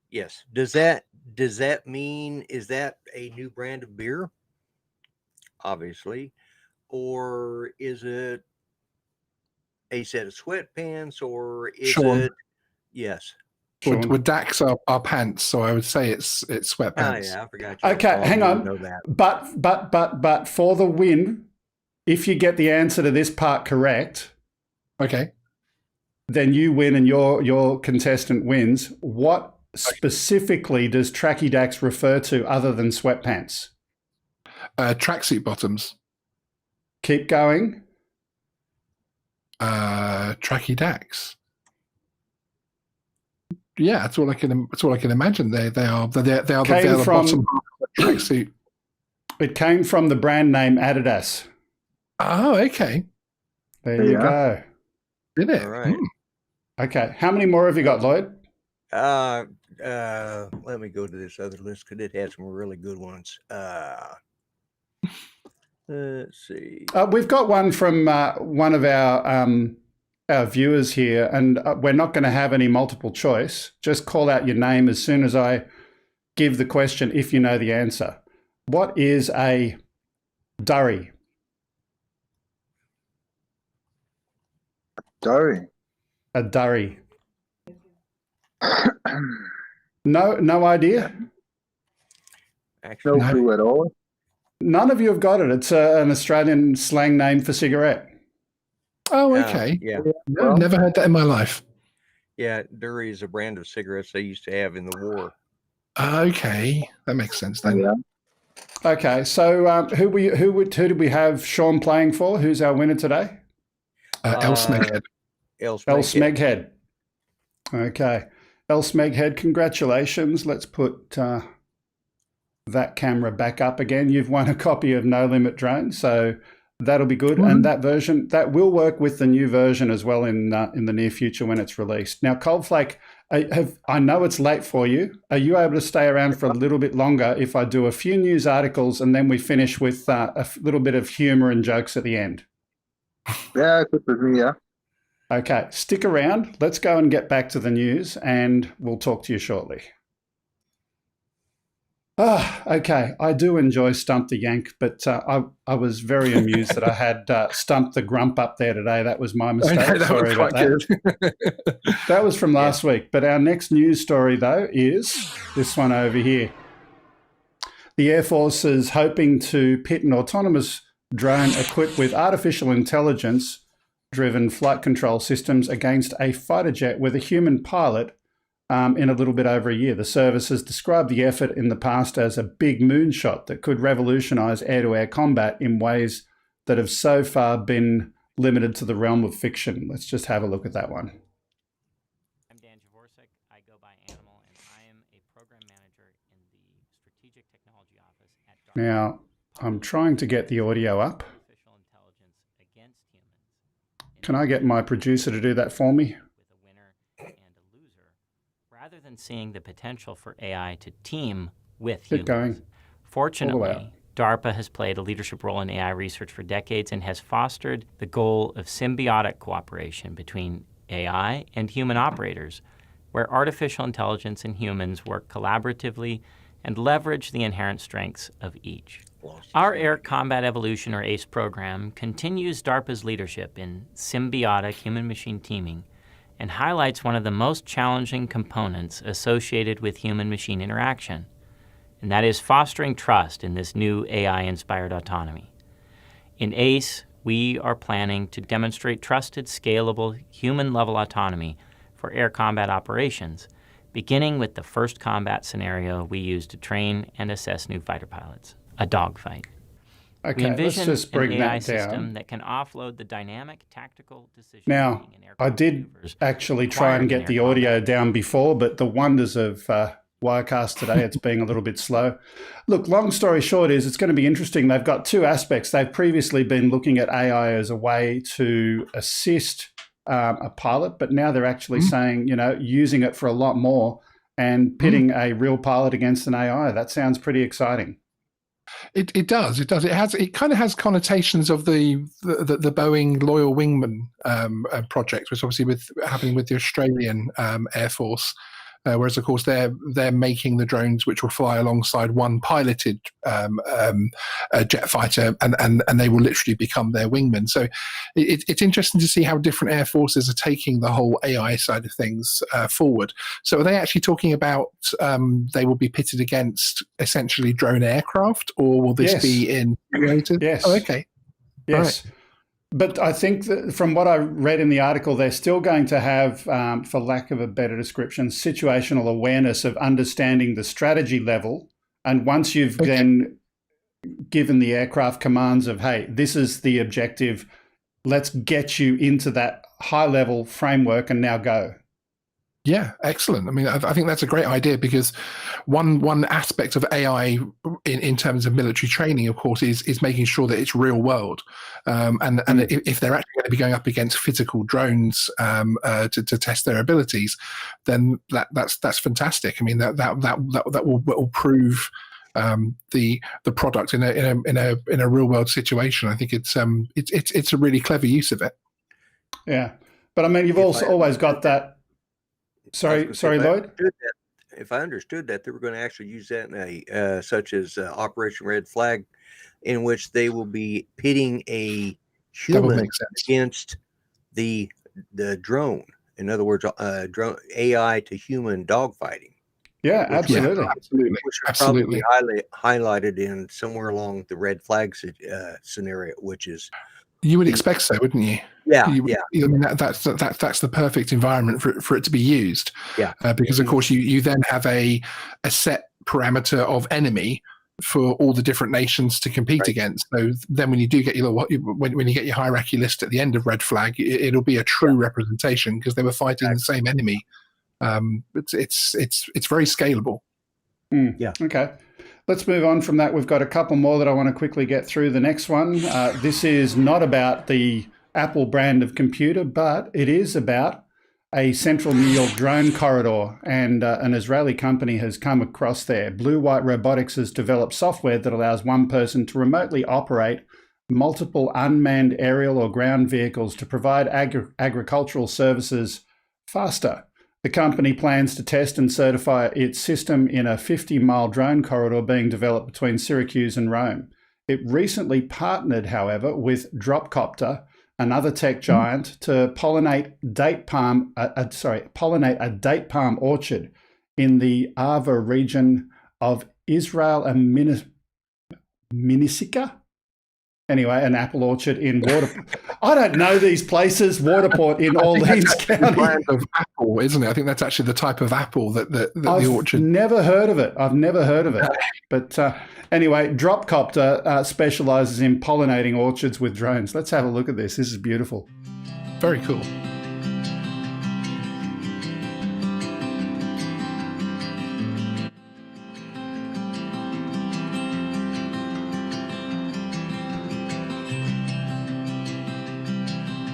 Yes. Does that mean, is that a new brand of beer? Obviously. Or is it a set of sweatpants, or is Sean. it... Yes. With Dax are pants, so I would say it's sweatpants. Oh yeah, I forgot. You Okay, hang on. know that. But for the win, if you get the answer to this part correct, Okay. then you win and your contestant wins. What specifically does Trachydax refer to other than sweatpants? Tracksuit bottoms. Keep going. Trachydax. Yeah, that's all I can imagine. They're the bottom half of the tracksuit. It came from the brand name Adidas. Oh, okay. There you go. Did it? All right. Okay. How many more have you got, Lloyd? Let me go to this other list because it has some really good ones. Let's see. We've got one from one of our viewers here, and we're not going to have any multiple choice. Just call out your name as soon as I give the question if you know the answer. What is a durry? Sorry. A durry. No idea? Actually, No clue at all. None of you have got it. It's an Australian slang name for cigarette. Oh, okay. Yeah. No, never heard that in my life. Yeah. Durry is a brand of cigarettes they used to have in the war. Okay, that makes sense then. Yeah. Okay, so who did we have Sean playing for? Who's our winner today? El Smeghead. El Smeghead. Okay. El Smeghead, congratulations. Let's put that camera back up again. You've won a copy of No Limit Drone, so that'll be good. And that version, that will work with the new version as well in the near future when it's released. Now, Coldflake, I know it's late for you. Are you able to stay around for a little bit longer if I do a few news articles and then we finish with a little bit of humor and jokes at the end? Yeah, good with me, yeah. Okay, stick around. Let's go and get back to the news and we'll talk to you shortly. Okay. I do enjoy Stump the Yank, but I was very amused that I had Stump the Grump up there today. That was my mistake. Sorry about that. That was from last week. But our next news story, though, is this one over here. The Air Force is hoping to pit an autonomous drone equipped with artificial intelligence-driven flight control systems against a fighter jet with a human pilot in a little bit over a year. The service has described the effort in the past as a big moonshot that could revolutionize air-to-air combat in ways that have so far been limited to the realm of fiction. Let's just have a look at that one. I'm Dan Javorcik. I go by Animal, and I am a program manager in the Strategic Technology Office at DARPA. Now, I'm trying to get the audio up. Artificial intelligence against humans. Can I get my producer to do that for me? With a winner and a loser, rather than seeing the potential for AI to team with Keep humans. going. Fortunately, DARPA has played a leadership role in AI research for decades and has fostered the goal of symbiotic cooperation between AI and human operators, where artificial intelligence and humans work collaboratively and leverage the inherent strengths of each. Our Air Combat Evolution, or ACE program, continues DARPA's leadership in symbiotic human-machine teaming and highlights one of the most challenging components associated with human-machine interaction, and that is fostering trust in this new AI-inspired autonomy. In ACE, we are planning to demonstrate trusted, scalable, human-level autonomy for air combat operations, beginning with the first combat scenario we use to train and assess new fighter pilots, a dogfight. Okay, We envision let's just bring an AI that down. system that can offload the dynamic tactical decision Now, making in I aircraft did maneuvers actually try and required in get the air audio combat. down before, but the wonders of Wirecast today, it's being a little bit slow. Look, long story short is it's going to be interesting. They've got two aspects. They've previously been looking at AI as a way to assist a pilot, but now they're actually saying, using it for a lot more and pitting a real pilot against an AI. That sounds pretty exciting. It does. It kind of has connotations of the Boeing Loyal Wingman project, which obviously happening with the Australian Air Force. Whereas, of course, they're making the drones which will fly alongside one piloted jet fighter, and they will literally become their wingmen. So it's interesting to see how different air forces are taking the whole AI side of things forward. So are they actually talking about they will be pitted against essentially drone aircraft, or will this be in simulators? Yes. Oh, okay. Yes. Right. But I think that from what I read in the article, they're still going to have, for lack of a better description, situational awareness of understanding the strategy level. And once you've then given the aircraft commands of, hey, this is the objective, let's get you into that high level framework and now go. Yeah, excellent. I mean, I think that's a great idea, because one aspect of AI in terms of military training, of course, is making sure that it's real world. And if they're actually going to be going up against physical drones to test their abilities, then that's fantastic. I mean, that will prove the product in a real world situation. I think it's a really clever use of it. Yeah, but I mean, you've also always got that. Sorry, Lloyd? If I understood that, they were going to actually use that in a such as Operation Red Flag, in which they will be pitting a human against the drone. In other words, drone AI to human dogfighting. Yeah, absolutely. Which are probably highlighted in somewhere along the red flag scenario, which is. You would expect so, wouldn't you? Yeah, I mean, that's the perfect environment for it to be used. Yeah, because of course you then have a set parameter of enemy for all the different nations to compete against. So then when you do get when you get your hierarchy list at the end of red flag, it'll be a true representation, because they were fighting the same enemy. It's very scalable. Yeah. Okay. Let's move on from that. We've got a couple more that I want to quickly get through. The next one, this is not about the Apple brand of computer, but it is about a central New York drone corridor, and an Israeli company has come across there. Blue White Robotics has developed software that allows one person to remotely operate multiple unmanned aerial or ground vehicles to provide agricultural services faster. The company plans to test and certify its system in a 50-mile drone corridor being developed between Syracuse and Rome. It recently partnered, however, with Dropcopter, another tech giant, to pollinate a date palm orchard in the Ava region of Israel and Minisika. Anyway, an apple orchard in Waterport. I don't know these places. Waterport in Orleans County. The brand of apple, isn't it? I think that's actually the type of apple that the orchard. I've never heard of it. But anyway, Dropcopter specializes in pollinating orchards with drones. Let's have a look at this. This is beautiful. Very cool.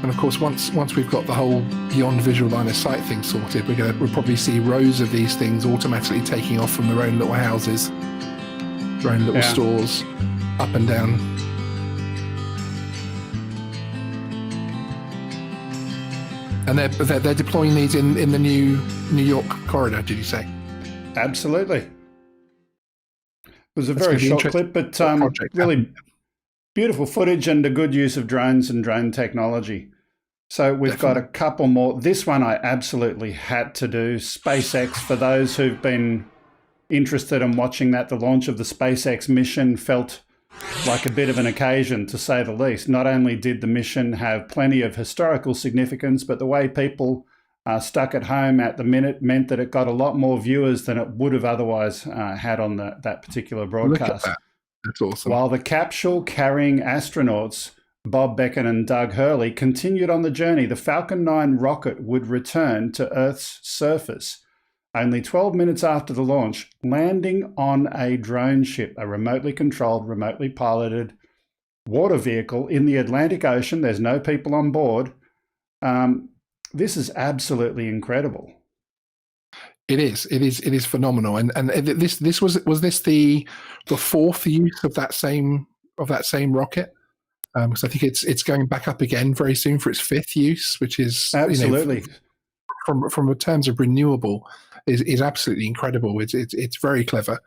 And of course, once we've got the whole beyond visual line of sight thing sorted, we'll probably see rows of these things automatically taking off from their own little houses, their own little stores, up and down. And they're deploying these in the new New York corridor, did you say? Absolutely. was a very short clip, but really beautiful footage and a good use of drones and drone technology. So we've got a couple more. This one I absolutely had to do. SpaceX, for those who've been interested in watching that, the launch of the SpaceX mission felt like a bit of an occasion, to say the least. Not only did the mission have plenty of historical significance, but the way people stuck at home at the minute meant that it got a lot more viewers than it would have otherwise had on that particular broadcast. Look at that. That's awesome. While the capsule carrying astronauts Bob Beckett and Doug Hurley continued on the journey, the Falcon 9 rocket would return to Earth's surface only 12 minutes after the launch, landing on a drone ship, a remotely controlled, remotely piloted water vehicle in the Atlantic Ocean. There's no people on board. This is absolutely incredible. It is phenomenal. And this was this the fourth use of that same rocket? Because I think it's going back up again very soon for its fifth use, which is absolutely from terms of renewable is absolutely incredible. It's very clever.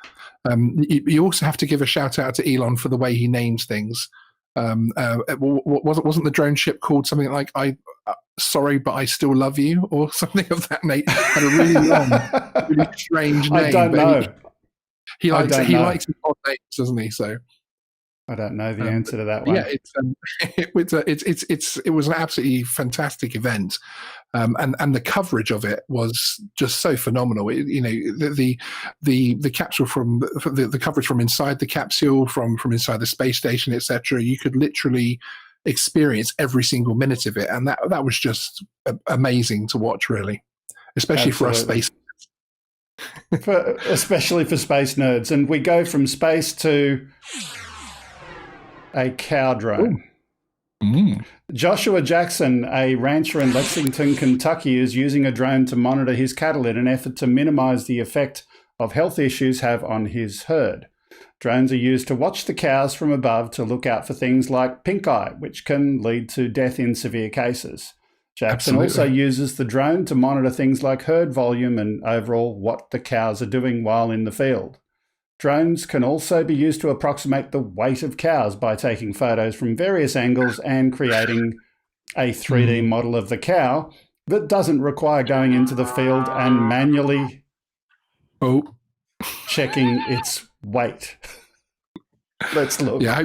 You also have to give a shout out to Elon for the way he names things. Wasn't the drone ship called something like "Sorry, but I still love you" or something of that nature? Had a really long, really strange name. I don't know. He likes odd names, doesn't he? So. I don't know the answer to that one. Yeah, it was an absolutely fantastic event, and the coverage of it was just so phenomenal. The capsule from the coverage from inside the capsule, from inside the space station, etc. You could literally experience every single minute of it, and that was just amazing to watch, really, especially for us space. Especially for space nerds, and we go from space to a cow drone. Joshua Jackson, a rancher in Lexington, Kentucky, is using a drone to monitor his cattle in an effort to minimize the effect of health issues have on his herd. Drones are used to watch the cows from above to look out for things like pink eye, which can lead to death in severe cases. Jackson also uses the drone to monitor things like herd volume and overall what the cows are doing while in the field. Drones can also be used to approximate the weight of cows by taking photos from various angles and creating a 3D model of the cow that doesn't require going into the field and manually checking its weight. Let's look. Yeah,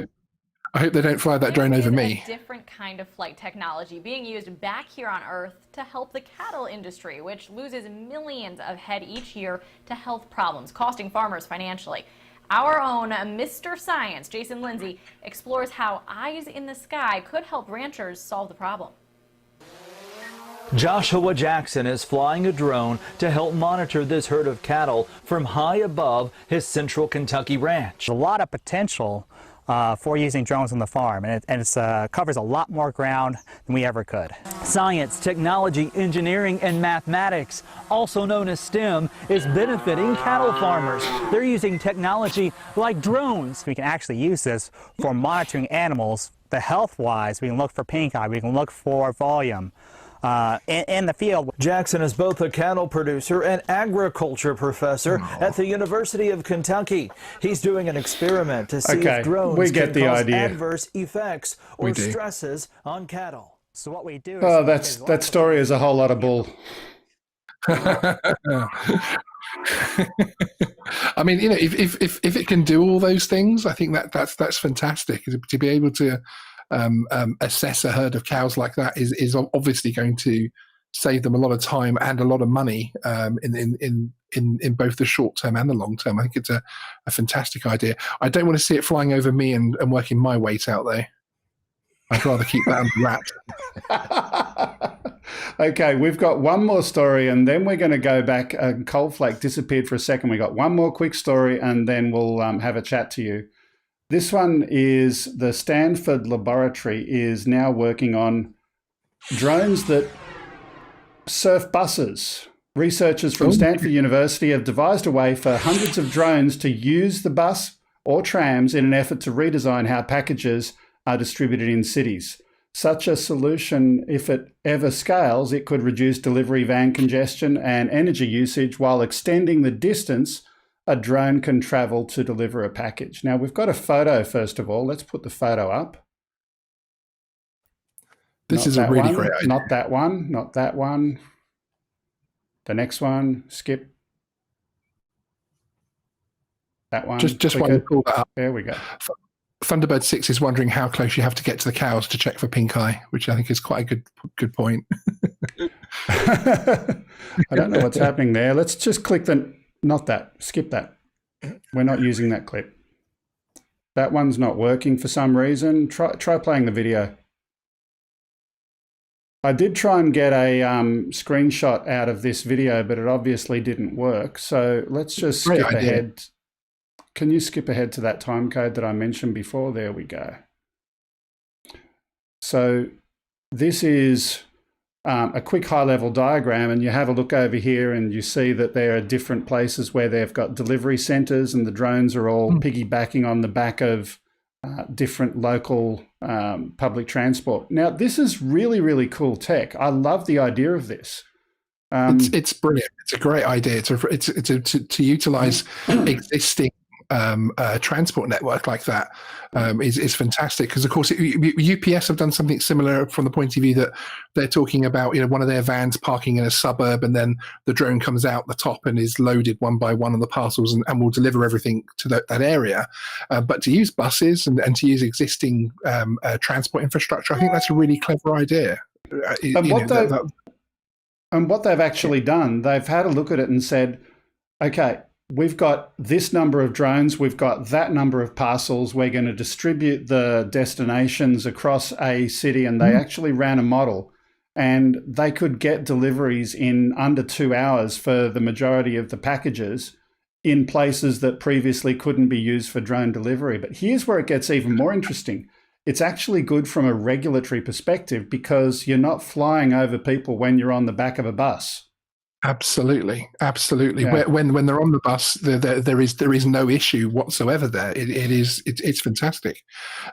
I hope they don't fly that drone over me. A different kind of flight technology being used back here on Earth to help the cattle industry, which loses millions of head each year to health problems, costing farmers financially. Our own Mr. Science, Jason Lindsay, explores how eyes in the sky could help ranchers solve the problem. Joshua Jackson is flying a drone to help monitor this herd of cattle from high above his central Kentucky ranch. There's a lot of potential for using drones on the farm, and it covers a lot more ground than we ever could. Science, technology, engineering, and mathematics, also known as STEM, is benefiting cattle farmers. They're using technology like drones. We can actually use this for monitoring animals, the health-wise. We can look for pink eye, we can look for volume. In the field. Jackson is both a cattle producer and agriculture professor at the University of Kentucky. He's doing an experiment to see if drones can cause adverse effects or stresses on cattle. So what we do is that story is a whole lot of bull. I mean, if it can do all those things, I think that's fantastic. To be able to assess a herd of cows like that is obviously going to save them a lot of time and a lot of money in both the short term and the long term. I think it's a fantastic idea. I don't want to see it flying over me and working my weight out though. I'd rather keep that under wraps. Okay, we've got one more story and then we're going to go back. Coldflake disappeared for a second. We got one more quick story and then we'll have a chat to you. This one is the Stanford laboratory is now working on drones that surf buses. Researchers from Stanford University have devised a way for hundreds of drones to use the bus or trams in an effort to redesign how packages are distributed in cities. Such a solution, if it ever scales, it could reduce delivery van congestion and energy usage while extending the distance a drone can travel to deliver a package. Now, we've got a photo, first of all. Let's put the photo up. This is a really great idea. Not that one, not that one. The next one, skip. That one. Just while you pull that up. There we go. Thunderbird 6 is wondering how close you have to get to the cows to check for pink eye, which I think is quite a good point. I don't know what's happening there. Let's just click the, not that, skip that. We're not using that clip. That one's not working for some reason. Try playing the video. I did try and get a screenshot out of this video, but it obviously didn't work. So let's just skip ahead. Can you skip ahead to that time code that I mentioned before? There we go. So this is a quick high-level diagram, and you have a look over here and you see that there are different places where they've got delivery centers, and the drones are all piggybacking on the back of different local public transport. Now, this is really, really cool tech. I love the idea of this. It's brilliant. It's a great idea to utilize existing transport network like that is fantastic, because of course UPS have done something similar from the point of view that they're talking about, you know, one of their vans parking in a suburb, and then the drone comes out the top and is loaded one by one on the parcels and will deliver everything to that area. But to use buses and to use existing transport infrastructure, I think that's a really clever idea. And what they've actually done, they've had a look at it and said, okay, we've got this number of drones, we've got that number of parcels, we're going to distribute the destinations across a city, and they actually ran a model, and they could get deliveries in under 2 hours for the majority of the packages in places that previously couldn't be used for drone delivery. But here's where it gets even more interesting. It's actually good from a regulatory perspective, because you're not flying over people when you're on the back of a bus. Absolutely. Yeah. When they're on the bus, there is no issue whatsoever there. It's fantastic.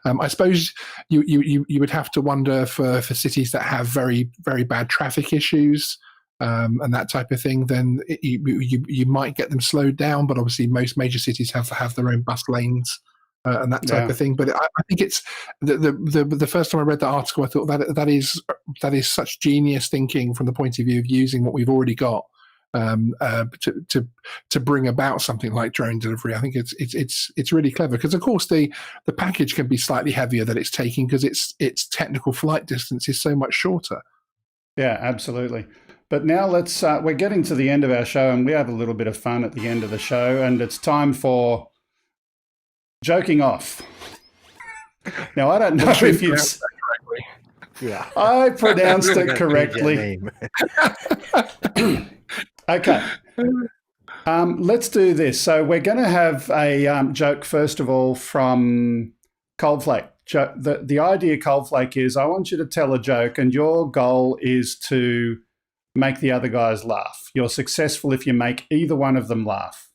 I suppose you would have to wonder for cities that have very, very bad traffic issues and that type of thing. Then you might get them slowed down, but obviously most major cities have their own bus lanes. And that type of thing. But I think it's the first time I read that article, I thought that is such genius thinking from the point of view of using what we've already got to bring about something like drone delivery. I think it's really clever, because of course the package can be slightly heavier that it's taking, because its technical flight distance is so much shorter. Yeah, absolutely. But now let's we're getting to the end of our show, and we have a little bit of fun at the end of the show, and it's time for joking off. Now, I don't know if you've... Yeah, I pronounced it correctly. Okay. Let's do this. So we're going to have a joke, first of all, from Coldflake. The idea, Coldflake, is I want you to tell a joke, and your goal is to make the other guys laugh. You're successful if you make either one of them laugh.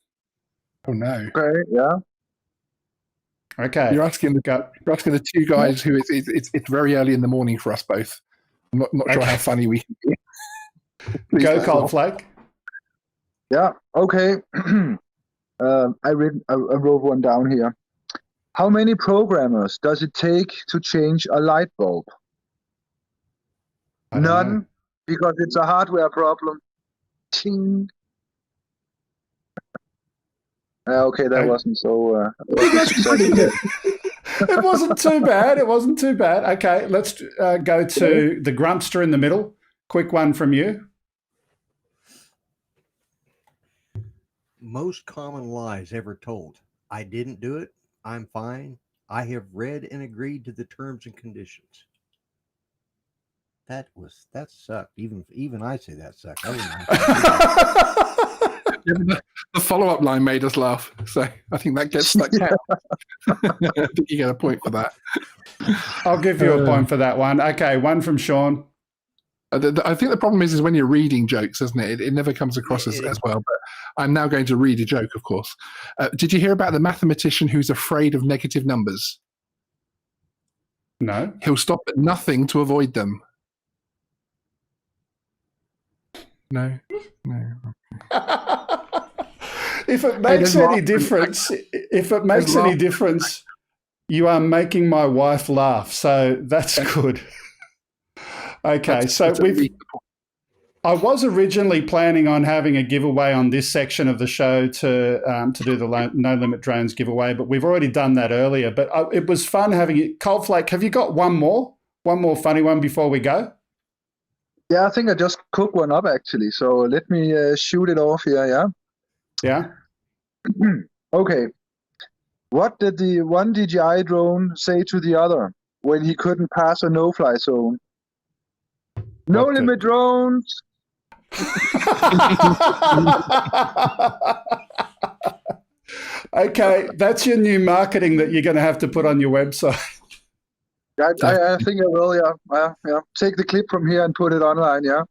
Oh, no. Okay, yeah. Okay. You're asking the two guys who it's very early in the morning for us both. I'm not sure how funny we can be. Go, Coldflake. Yeah. Okay. I wrote one down here. How many programmers does it take to change a light bulb? None, because it's a hardware problem. Ting. Okay, that wasn't so. It wasn't too bad. It wasn't too bad. Okay, let's go to the Grumpster in the middle. Quick one from you. Most common lies ever told. I didn't do it. I'm fine. I have read and agreed to the terms and conditions. That sucked. Even I say that sucked. The follow-up line made us laugh, so I think that gets stuck out. I think you get a point for that. I'll give you a point for that one. Okay, one from Sean. I think the problem is when you're reading jokes, isn't it? It never comes across as well. But I'm now going to read a joke, of course. Did you hear about the mathematician who's afraid of negative numbers? No. He'll stop at nothing to avoid them. No. If it makes any difference, you are making my wife laugh, so that's good. Okay, I was originally planning on having a giveaway on this section of the show to do the No Limit Drones giveaway, but we've already done that earlier. But it was fun having it. Coldflake, have you got one more funny one before we go? Yeah, I think I just cooked one up actually. So let me shoot it off here. Yeah. Yeah. Okay. What did the one DJI drone say to the other when he couldn't pass a no-fly zone? No limit drones. Okay, that's your new marketing that you're going to have to put on your website. I think I will, yeah. Take the clip from here and put it online, yeah.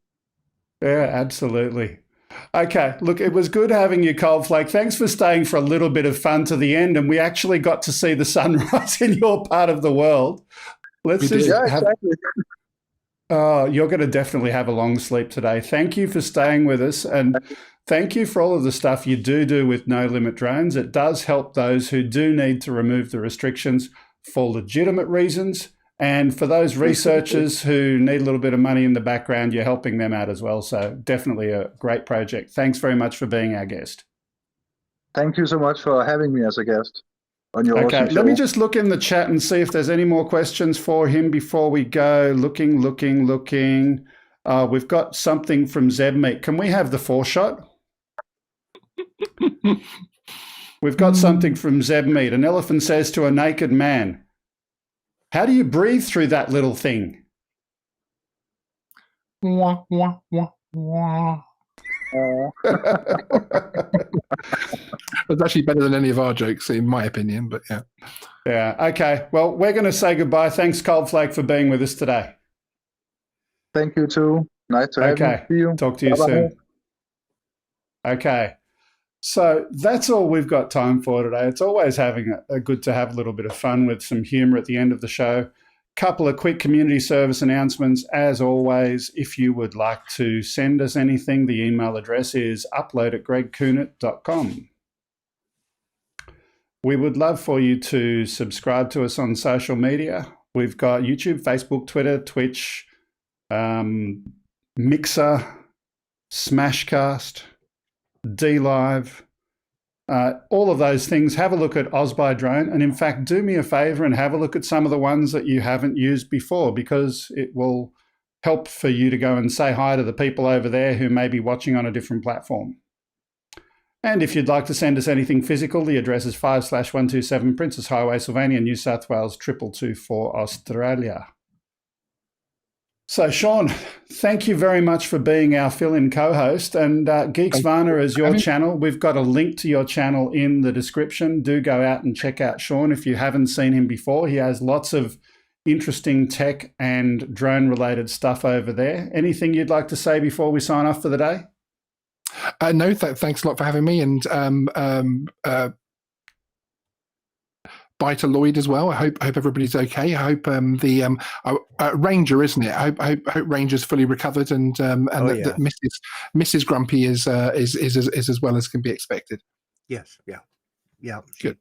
Yeah, absolutely. Okay, look, it was good having you, Coldflake. Thanks for staying for a little bit of fun to the end, and we actually got to see the sunrise in your part of the world. Exactly. Oh, you're going to definitely have a long sleep today. Thank you for staying with us, and thank you for all of the stuff you do with No Limit Drones. It does help those who do need to remove the restrictions for legitimate reasons, and for those researchers who need a little bit of money in the background, you're helping them out as well. So definitely a great project. Thanks very much for being our guest. Thank you so much for having me as a guest on your awesome show. Let me just look in the chat and see if there's any more questions for him before we go. Looking. We've got something from Zebmeat. Can we have the foreshot? We've got something from Zebmeat. An elephant says to a naked man, "How do you breathe through that little thing?" Wah, wah, wah, wah. That's actually better than any of our jokes, in my opinion, but yeah. Yeah, okay. Well, we're going to say goodbye. Thanks, Coldflake, for being with us today. Thank you, too. Nice to have you. Talk to you soon. Okay. So that's all we've got time for today. It's always good to have a little bit of fun with some humor at the end of the show. Couple of quick community service announcements. As always, if you would like to send us anything, the email address is upload@gregkuhnert.com. We would love for you to subscribe to us on social media. We've got YouTube, Facebook, Twitter, Twitch, Mixer, Smashcast, DLive, all of those things. Have a look at OzByDrone, and in fact, do me a favor and have a look at some of the ones that you haven't used before, because it will help for you to go and say hi to the people over there who may be watching on a different platform. And if you'd like to send us anything physical, the address is 5/127 Princess Highway, Sylvania, New South Wales, 22224, Australia. So, Sean, thank you very much for being our fill-in co-host. And Geeksvana is your channel. We've got a link to your channel in the description. Do go out and check out Sean if you haven't seen him before. He has lots of interesting tech and drone-related stuff over there. Anything you'd like to say before we sign off for the day? No, thanks a lot for having me. And bye to Lloyd as well. I hope everybody's okay. I hope the Ranger, isn't it? I hope Ranger's fully recovered, and that Mrs. Grumpy is as well as can be expected. Yes, yeah. Good.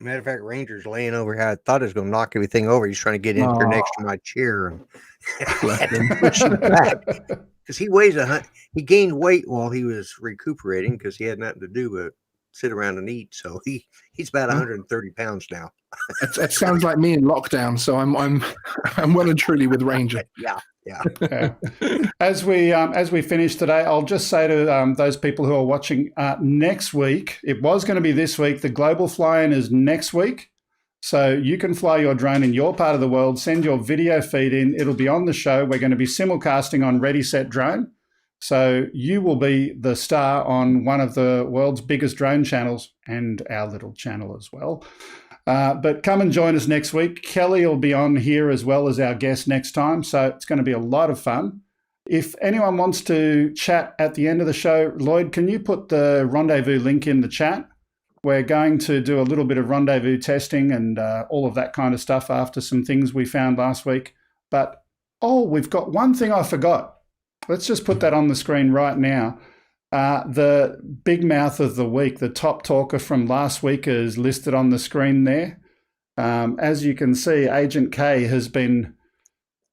Matter of fact, Ranger's laying over here. I thought he was going to knock everything over. He's trying to get in here next to my chair and push him back because he weighs he gained weight while he was recuperating because he had nothing to do but sit around and eat. So he's about 130 pounds now. It sounds like me in lockdown. So I'm well and truly with Ranger. Yeah. As we finish today, I'll just say to those people who are watching, next week, it was going to be this week. The global fly-in is next week. So you can fly your drone in your part of the world, send your video feed in. It'll be on the show. We're going to be simulcasting on Ready, Set, Drone. So you will be the star on one of the world's biggest drone channels and our little channel as well. But come and join us next week. Kelly will be on here as well as our guest next time. So it's going to be a lot of fun. If anyone wants to chat at the end of the show, Lloyd, can you put the rendezvous link in the chat? We're going to do a little bit of rendezvous testing and all of that kind of stuff after some things we found last week. But, we've got one thing I forgot. Let's just put that on the screen right now. The big mouth of the week, the top talker from last week, is listed on the screen there. As you can see, Agent K has been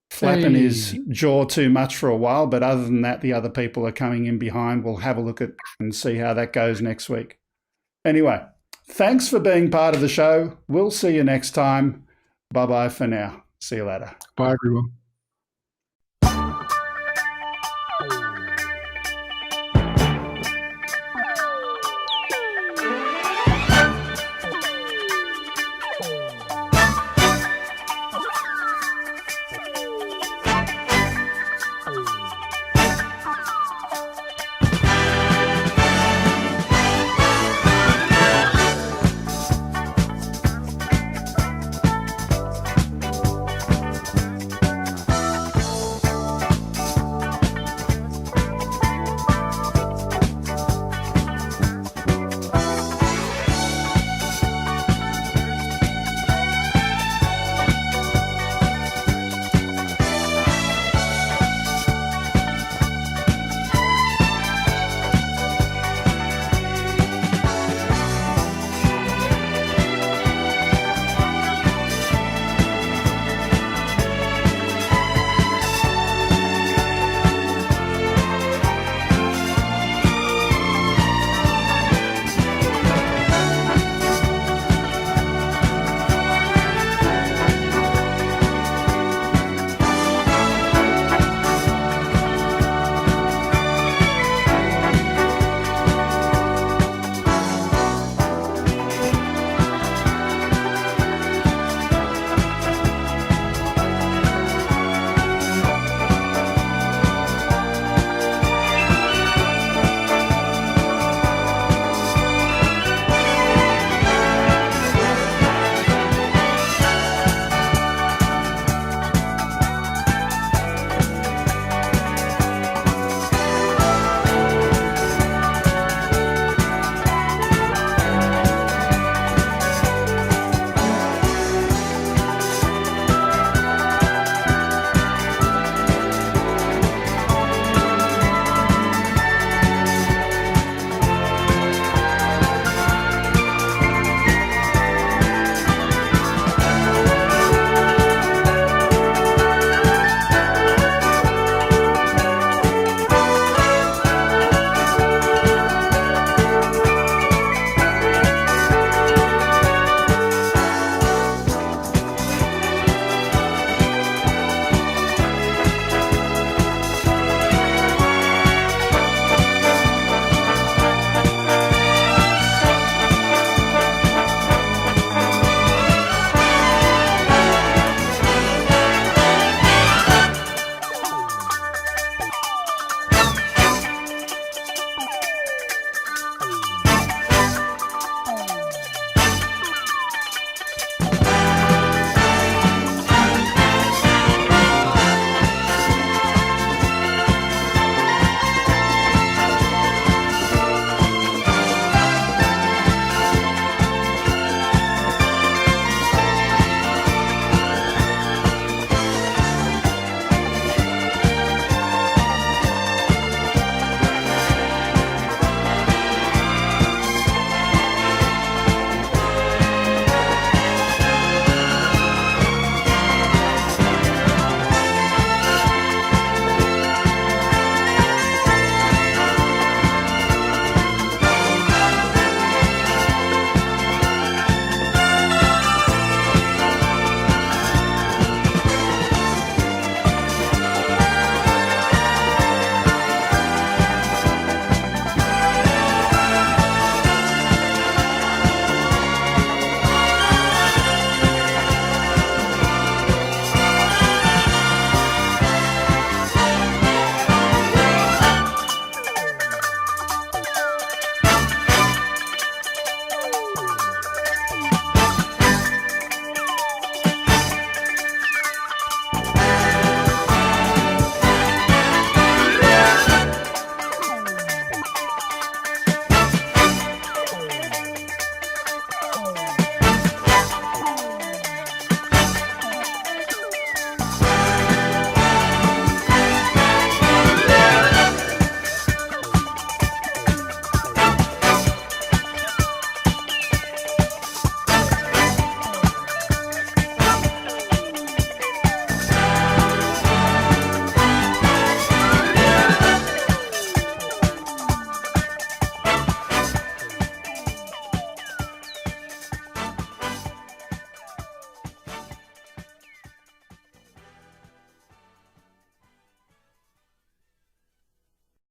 flapping his jaw too much for a while, but other than that, the other people are coming in behind. We'll have a look at and see how that goes next week. Anyway, thanks for being part of the show. We'll see you next time. Bye-bye for now. See you later. Bye, everyone.